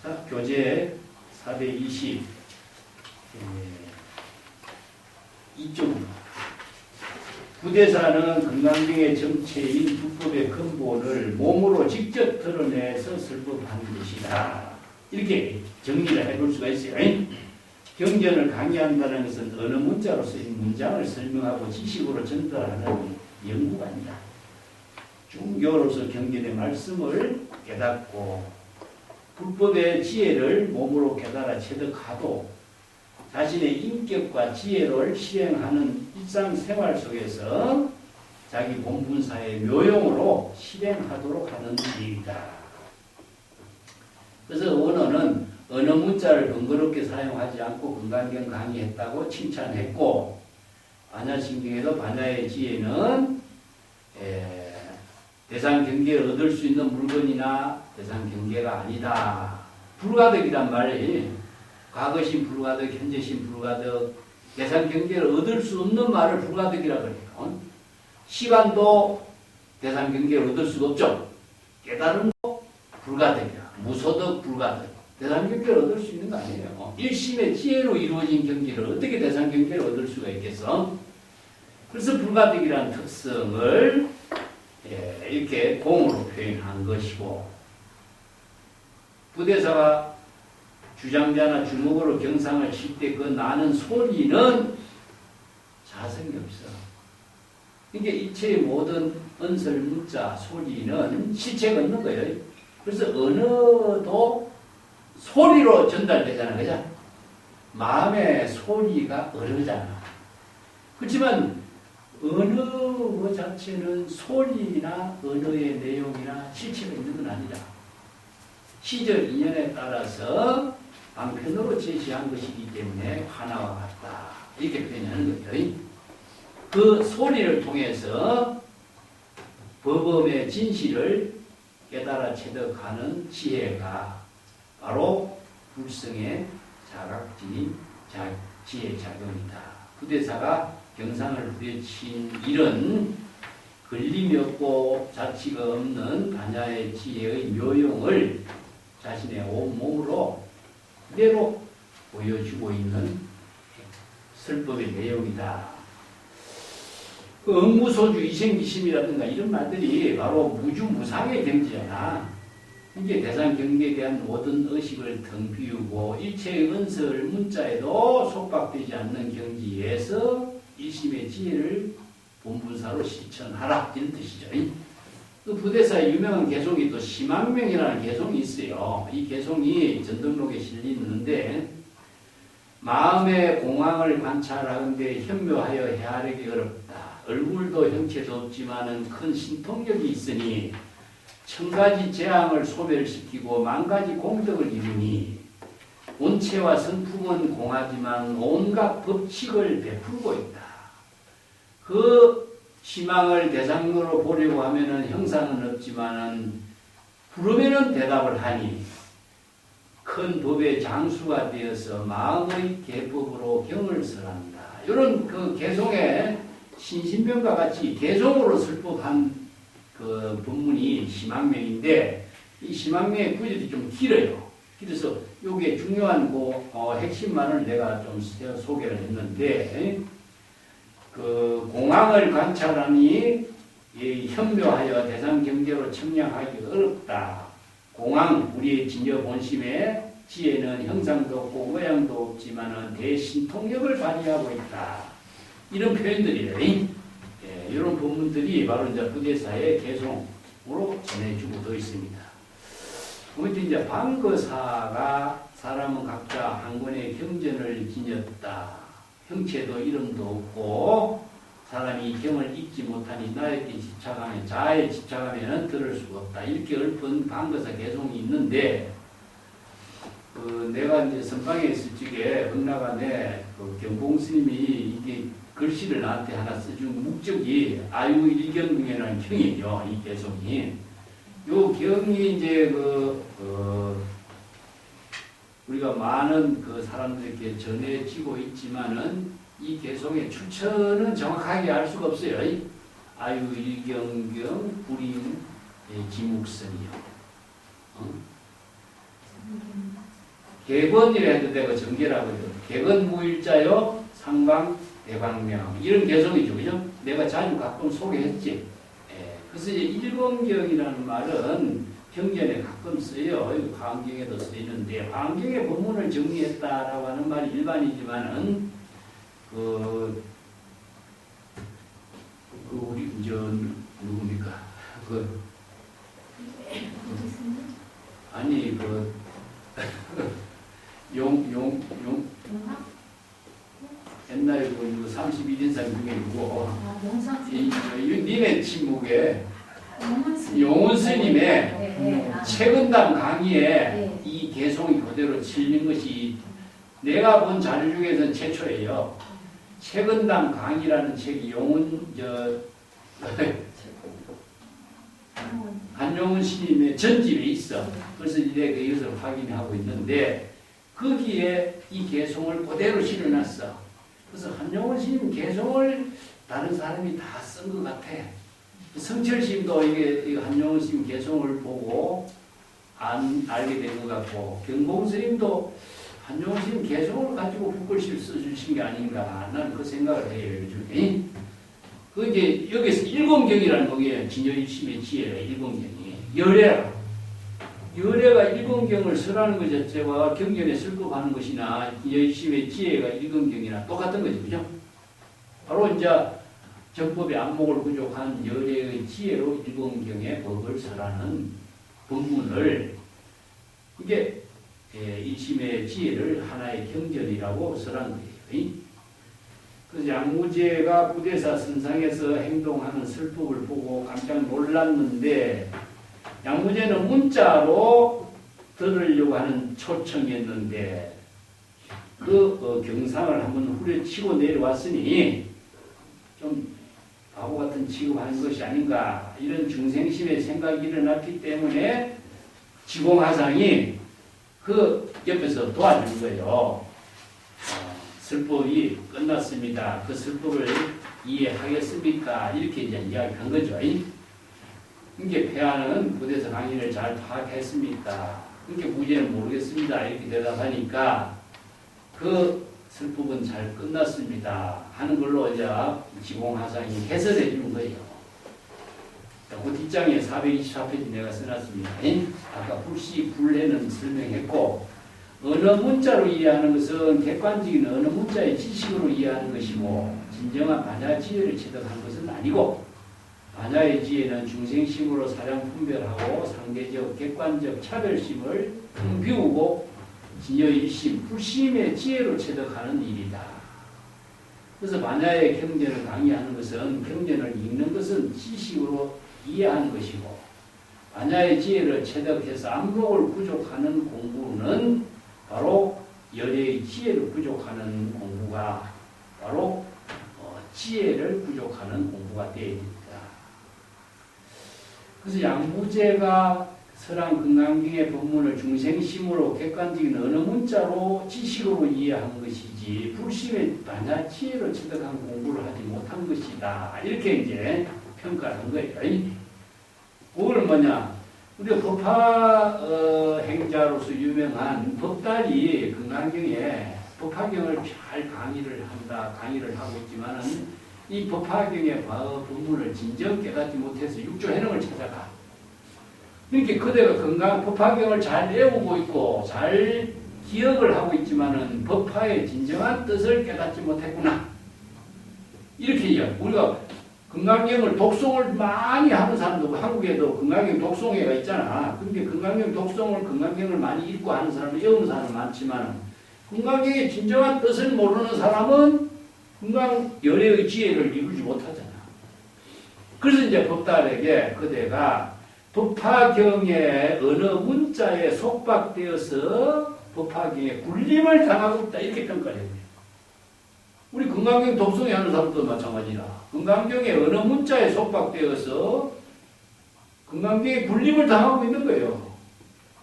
자, 교재 420 2쪽 부대사는 금강경의 정체인 불법의 근본을 몸으로 직접 드러내서 설법하는 것이다. 이렇게 정리를 해볼 수가 있어요. 경전을 강의한다는 것은 어느 문자로 쓰인 문장을 설명하고 지식으로 전달하는 연구가 아니다. 중교로서 경전의 말씀을 깨닫고 불법의 지혜를 몸으로 깨달아 체득하고 자신의 인격과 지혜를 실행하는 일상생활 속에서 자기 본분사의 묘용으로 실행하도록 하는 일이다. 그래서 원어는 언어 문자를 번거롭게 사용하지 않고 금강경 강의했다고 칭찬했고 반야신경에도 반야의 지혜는 대상 경계를 얻을 수 있는 물건이나 대상 경계가 아니다. 불가득이란 말이 과거신 불가득, 현재신 불가득, 대상 경계를 얻을 수 없는 말을 불가득이라 그래요. 시간도 대상 경계를 얻을 수가 없죠. 깨달음도 불가득이야. 무소득 불가득. 대상 경계를 얻을 수 있는 거 아니에요. 일심의 지혜로 이루어진 경계를 어떻게 대상 경계를 얻을 수가 있겠어? 그래서 불가득이라는 특성을 이렇게 공으로 표현한 것이고, 부대사가 주장자나 주목으로 경상을 칠 때 그 나는 소리는 자성이 없어. 이게 이체의 모든 언설, 문자, 소리는 실체가 없는 거예요. 그래서 언어도 소리로 전달되잖아, 그죠? 마음의 소리가 언어잖아. 그렇지만 언어 자체는 소리나 언어의 내용이나 실체가 있는 건 아니다. 시절 인연에 따라서 방편으로 제시한 것이기 때문에 하나와 같다. 이렇게 표현하는 거죠. 그 소리를 통해서 법음의 진실을 깨달아 체득하는 지혜가 바로 불성의 자각지인 지혜 작용이다. 부대사가 경상을 부딪힌 이런 걸림이 없고 자치가 없는 반야의 지혜의 묘용을 자신의 온몸으로 그대로 보여주고 있는 설법의 내용이다. 그 응무소주, 이생기심이라든가 이런 말들이 바로 무주무상의 경지잖아. 이게 대상 경계에 대한 모든 의식을 등 비우고 일체의 은설 문자에도 속박되지 않는 경지에서 일심의 지혜를 본분사로 실천하라, 이런 뜻이죠. 그 부대사의 유명한 개송이 또 심학명이라는 개송이 있어요. 이 개송이 전등록에 실리는데, 마음의 공황을 관찰하는데 현묘하여 헤아리기 어렵다. 얼굴도 형체도 없지만은 큰 신통력이 있으니 천가지 재앙을 소멸시키고 만가지 공덕을 이루니 온체와 성품은 공하지만 온갖 법칙을 베풀고 있다. 그 희망을 대상으로 보려고 하면은 형상은 없지만은 부르면은 대답을 하니 큰 법의 장수가 되어서 마음의 계법으로 경을 설한다. 이런 그 개송의 신신명과 같이 개송으로 설법한 그 본문이 심학명인데, 이 심학명의 구절이 좀 길어요. 그래서 요게 중요한 핵심만을 내가 좀 소개를 했는데, 그 공황을 관찰하니 현묘하여 대상 경계로 청량하기가 어렵다. 공황, 우리의 진여 본심의 지혜는 형상도 없고 모양도 없지만은 대신통력을 발휘하고 있다. 이런 표현들이에요. 이런 본문들이 바로 이제 부대사의 개송으로 전해주고 더 있습니다. 그런데 이제 방거사가 사람은 각자 한 권의 경전을 지녔다. 형체도 이름도 없고 사람이 경을 읽지 못하니 나에게 집착하면 자아에 집착하면 들을 수가 없다. 이렇게 읊은 방거사 개송이 있는데, 내가 이제 선방에 있을 적에 흥나간에 경봉스님이 이게 글씨를 나한테 하나 써준 목적이 아유일경궁이라는 경이에요. 이 개송이. 요 경이 이제 우리가 많은 그 사람들에게 전해지고 있지만은 이 개송의 출처는 정확하게 알 수가 없어요. 아유일경경 불임 지묵선이요. 개건이라 해도 되고 정계라고 해도 개건무일자요 상방 대방명 이런 개송이죠. 그죠? 내가 자주 가끔 소개했지. 그래서 이제 일본경이라는 말은 경전에 가끔 쓰여요. 화엄경에도 쓰이는데, 화엄경의 본문을 정리했다라고 하는 말이 일반이지만은 우리 누굽니까? 아니 옛날에 31인상 중에 있고, 니네 침묵에 용훈 스님의 최근담 강의에 이 개송이 그대로 실린 것이 내가 본 자료 중에서는 최초예요. 최근담 강의라는 책이 용훈 한용운 스님의 전집에 있어. 그래서 이제 이것을 확인하고 있는데 거기에 이 개송을 그대로 실어놨어. 그래서 한용운 스님 개송을 다른 사람이 다 쓴 것 같아. 성철 스님도 이게 한용운 스님 개송을 보고 알게 된 것 같고, 경공 스님도 한용운 스님 개송을 가지고 북글씨를 써주신 게 아닌가, 나는 그 생각을 해요, 요즘에. 그 이제 여기서 일공경이라는 거기에 진여일심의 지혜가 일공경이 열애라. 열애가 일공경을 설하는 것 자체와 경전에 설법하는 것이나 진여일심의 지혜가 일공경이나 똑같은 거죠, 그죠? 바로 이제 정법의 안목을 부족한 열애의 지혜로 일공경의 법을 설하는 본문을 이게 일심의 지혜를 하나의 경전이라고 설한 거예요. 그래서 양무제가 부대사 선상에서 행동하는 설법을 보고 깜짝 놀랐는데, 양무제는 문자로 들으려고 하는 초청이었는데 그 경상을 한번 후려치고 내려왔으니 좀 바보 같은 취급하는 것이 아닌가, 이런 중생심의 생각이 일어났기 때문에 지공화상이 그 옆에서 도와준 거예요. 설법이 끝났습니다. 그 설법을 이해하겠습니까? 이렇게 이제 이야기한 거죠. 이게 폐하는 부대에서 강의를 잘 파악했습니까? 이게 무죄는 모르겠습니다. 이렇게 대답하니까 그 설법은 잘 끝났습니다 하는 걸로 이제 지공화상이 해설해 준 거예요. 그 뒷장에 424페이지 내가 써놨습니다. 아까 불시 불해는 설명했고, 언어 문자로 이해하는 것은 객관적인 언어 문자의 지식으로 이해하는 것이고, 진정한 반야 지혜를 체득한 것은 아니고, 반야의 지혜는 중생심으로 사량 분별하고 상대적 객관적 차별심을 비우고 진여일심 불심의 지혜로 체득하는 일이다. 그래서 반야의 경전을 강의하는 것은, 경전을 읽는 것은 지식으로 이해하는 것이고, 반야의 지혜를 체득해서 안목을 부족하는 공부는 바로 열애의 지혜를 부족하는 공부가 바로 지혜를 부족하는 공부가 되어야 됩니다. 그래서 양무제가 설한 금강경의 법문을 중생심으로 객관적인 언어 문자로 지식으로 이해한 것이지 불심의 반야 지혜로 체득한 공부를 하지 못한 것이다. 이렇게 이제 평가한 거예요. 그걸 뭐냐? 우리가 법화 행자로서 유명한 법달이 금강경에 법화경을 잘 강의를 하고 있지만은 이 법화경의 법문을 진정 깨닫지 못해서 육조 해능을 찾아가. 그러니까 그대가 법화경을 잘 외우고 있고 잘 기억을 하고 있지만은 법화의 진정한 뜻을 깨닫지 못했구나. 이렇게 이야기해요. 우리가 금강경을 독송을 많이 하는 사람도 한국에도 금강경 독송회가 있잖아. 그러니까 금강경을 많이 읽고 하는 사람은 외우는 사람은 많지만 금강경의 진정한 뜻을 모르는 사람은 금강 열애의 지혜를 이루지 못하잖아. 그래서 이제 법달에게 그대가 법화경의 어느 문자에 속박되어서 법화경에 굴림을 당하고 있다. 이렇게 평가를 해요. 우리 금강경 독송회 하는 사람도 마찬가지라. 금강경의 어느 문자에 속박되어서 금강경에 굴림을 당하고 있는 거예요.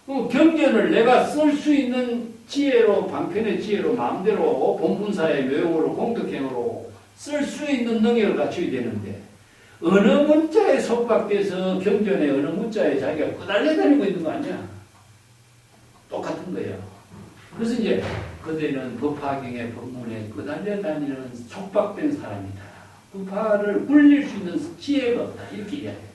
경전을 내가 쓸 수 있는 지혜로, 방편의 지혜로, 마음대로 본분사의 외용으로, 공덕행으로 쓸 수 있는 능력을 갖춰야 되는데 어느 문자에 속박돼서 경전의 어느 문자에 자기가 끄달려다니고 있는 거 아니야? 똑같은 거예요. 그래서 이제 그대는 법화경의 법문에 끄달려다니는 속박된 사람이다. 법화를 굴릴 수 있는 지혜가 없다. 이렇게 이야기하죠.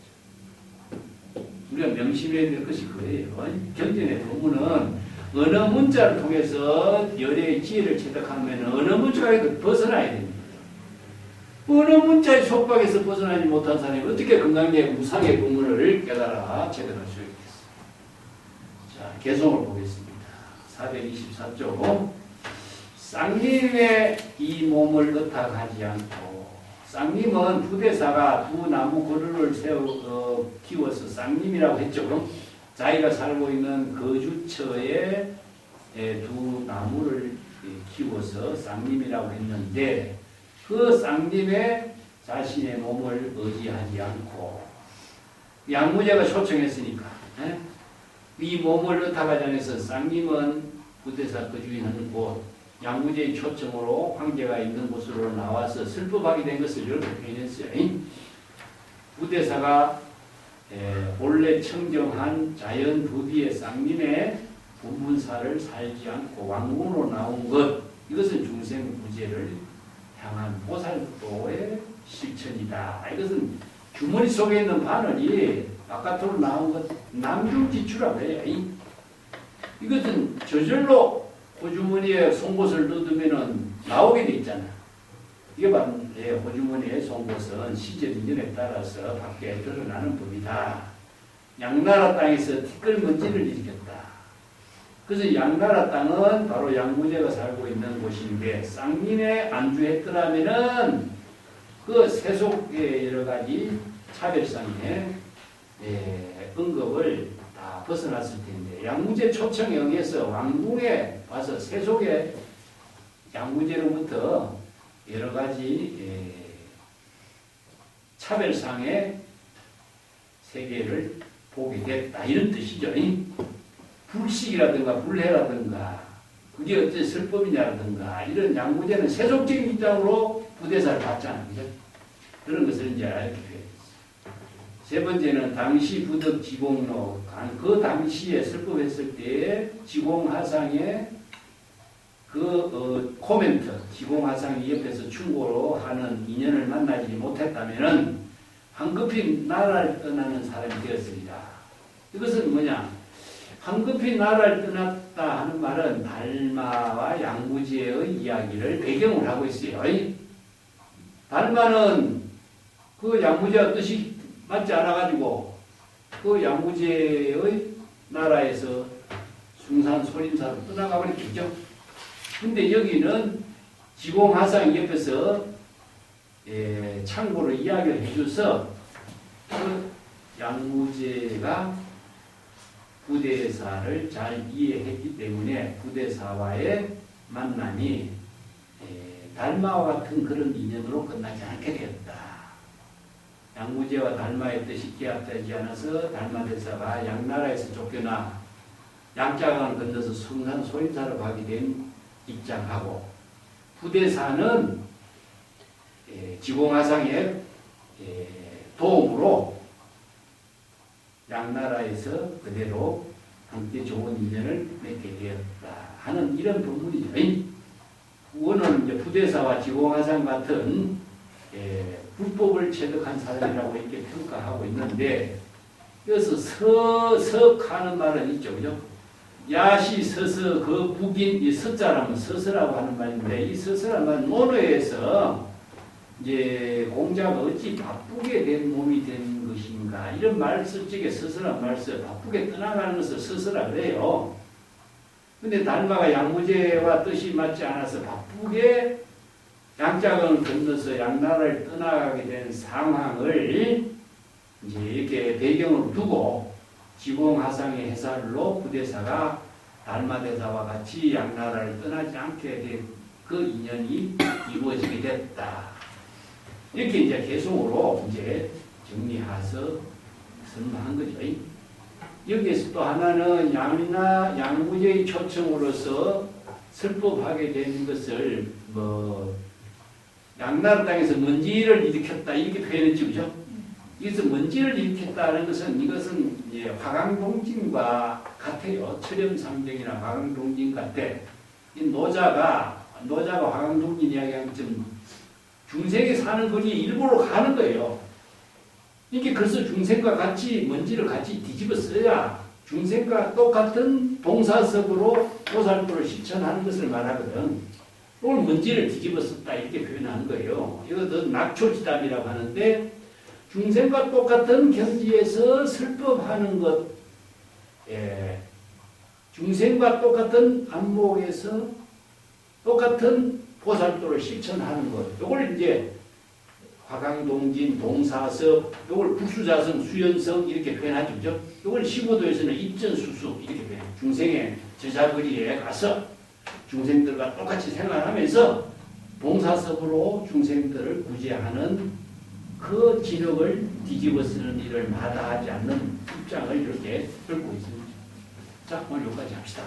우리가 명심해야 될 것이 그거예요. 경전의 법문은 어느 문자를 통해서 열애의 지혜를 체득하면 어느 문자에도 벗어나야 됩니다. 어느 문자의 속박에서 벗어나지 못한 사람이 어떻게 건강의 무상의 법문을 깨달아 체득할 수 있겠어. 자, 개송을 보겠습니다. 424쪽. 쌍님의 이 몸을 의탁하지 않고, 쌍님은 부대사가 두 나무 그루를 키워서 쌍님이라고 했죠. 자기가 살고 있는 거주처에 두 나무를 키워서 쌍님이라고 했는데 그 쌍님에 자신의 몸을 의지하지 않고 양무제가 초청했으니까. 예? 이 몸을 의탁하장에서 쌍님은 부대사 거주하는 곳, 양무제의 초청으로 황제가 있는 곳으로 나와서 슬퍼하게 된 것을 이렇게 표현했어요. 부대사가 본래 청정한 자연 부비의 쌍님의 부문사를 살지 않고 왕궁으로 나온 것, 이것은 중생부재를 향한 보살도의 실천이다. 이것은 주머니 속에 있는 바늘이 바깥으로 나온 것 남중지추라고 해요. 이것은 저절로 호주머니에 송곳을 넣으면 나오게 돼 있잖아. 이게 바로 호주머니의 송곳은 시절 인연에 따라서 밖에 드러나는 법이다. 양나라 땅에서 티끌먼지를 일으켰다. 그래서 양나라 땅은 바로 양무제가 살고 있는 곳인데 쌍님에 안주했더라면은 그 세속의 여러 가지 차별상의 언급을 다 벗어났을 텐데 양무제 초청에 의해서 왕궁에 와서 세속의 양무제로부터 여러 가지 차별상의 세계를 보게 됐다. 이런 뜻이죠. 불식이라든가 불해라든가 그게 어째 설법이냐라든가 이런 양무제는 세속적인 입장으로 부대사를 받잖아요. 그죠? 그런 것을 이제 이렇게 표현했어요. 세 번째는 당시 부덕 지공로, 그 당시에 설법했을 때의 지공하상의 그 코멘트, 지공하상이 옆에서 충고로 하는 인연을 만나지 못했다면은 황급히 나라를 떠나는 사람이 되었습니다. 이것은 뭐냐? 황급히 나라를 떠났다 하는 말은 달마와 양무제의 이야기를 배경을 하고 있어요. 달마는 그 양무제와 뜻이 맞지 않아가지고 그 양무제의 나라에서 숭산 소림사로 떠나가 버렸겠죠. 근데 여기는 지공하상 옆에서 참고로 이야기를 해줘서 그 양무제가 부대사를 잘 이해했기 때문에 부대사와의 만남이 달마와 같은 그런 인연으로 끝나지 않게 되었다. 양무제와 달마의 뜻이 기합되지 않아서 달마대사가 양나라에서 쫓겨나 양자강을 건너서 숭산 소림사로 가게 된 입장하고 부대사는 지공하상의 도움으로 양나라에서 그대로 함께 좋은 인연을 맺게 되었다 하는 이런 본문이죠. 우원은 이제 부대사와 지공하상 같은 불법을 체득한 사람이라고 이렇게 평가하고 있는데 여기서 서석하는 말은 있죠. 그죠? 야시 서서 그 북인 이 서자라면 서서라고 하는 말인데 이 서서라는 말은 논어에서 이제 공자가 어찌 바쁘게 된 몸이 된 것인가 이런 말 쓸 적에 서서란 말 써 바쁘게 떠나가는 것을 서서라 그래요. 근데 달마가 양무제와 뜻이 맞지 않아서 바쁘게 양자강을 건너서 양나라를 떠나가게 된 상황을 이제 이렇게 배경으로 두고 지공하상의 해설로 부대사가 달마대사와 같이 양나라를 떠나지 않게 된 그 인연이 이루어지게 됐다. 이렇게 이제 개성으로 이제 정리해서 설명한 거죠. 여기에서 또 하나는 양무제의 초청으로서 설법하게 된 것을 양나라 땅에서 먼지를 일으켰다 이렇게 표현했죠, 그죠? 여기서 먼지를 일으켰다는 것은 이것은 화강동진과 같아요. 철염상정이나 화강동진 같아. 이 노자가 화강동진 이야기한 것처럼 중생이 사는 거리에 일부러 가는 거예요. 이렇게 그래서 중생과 같이 먼지를 같이 뒤집어 써야 중생과 똑같은 동사석으로 보살도를 실천하는 것을 말하거든. 오늘 먼지를 뒤집어 썼다 이렇게 표현하는 거예요. 이것도 낙초지담이라고 하는데 중생과 똑같은 경지에서 설법하는 것, 중생과 똑같은 안목에서 똑같은 보살도를 실천하는 것. 이걸 이제 화강동진, 동사석, 이걸 국수자성, 수연성 이렇게 표현하죠. 그죠? 이걸 15도에서는 입전수수 이렇게 표현해요. 중생의 제자거리에 가서 중생들과 똑같이 생활하면서 동사석으로 중생들을 구제하는 그 진흙을 뒤집어 쓰는 일을 마다하지 않는 입장을 이렇게 들고 있습니다. 자, 오늘 여기까지 합시다.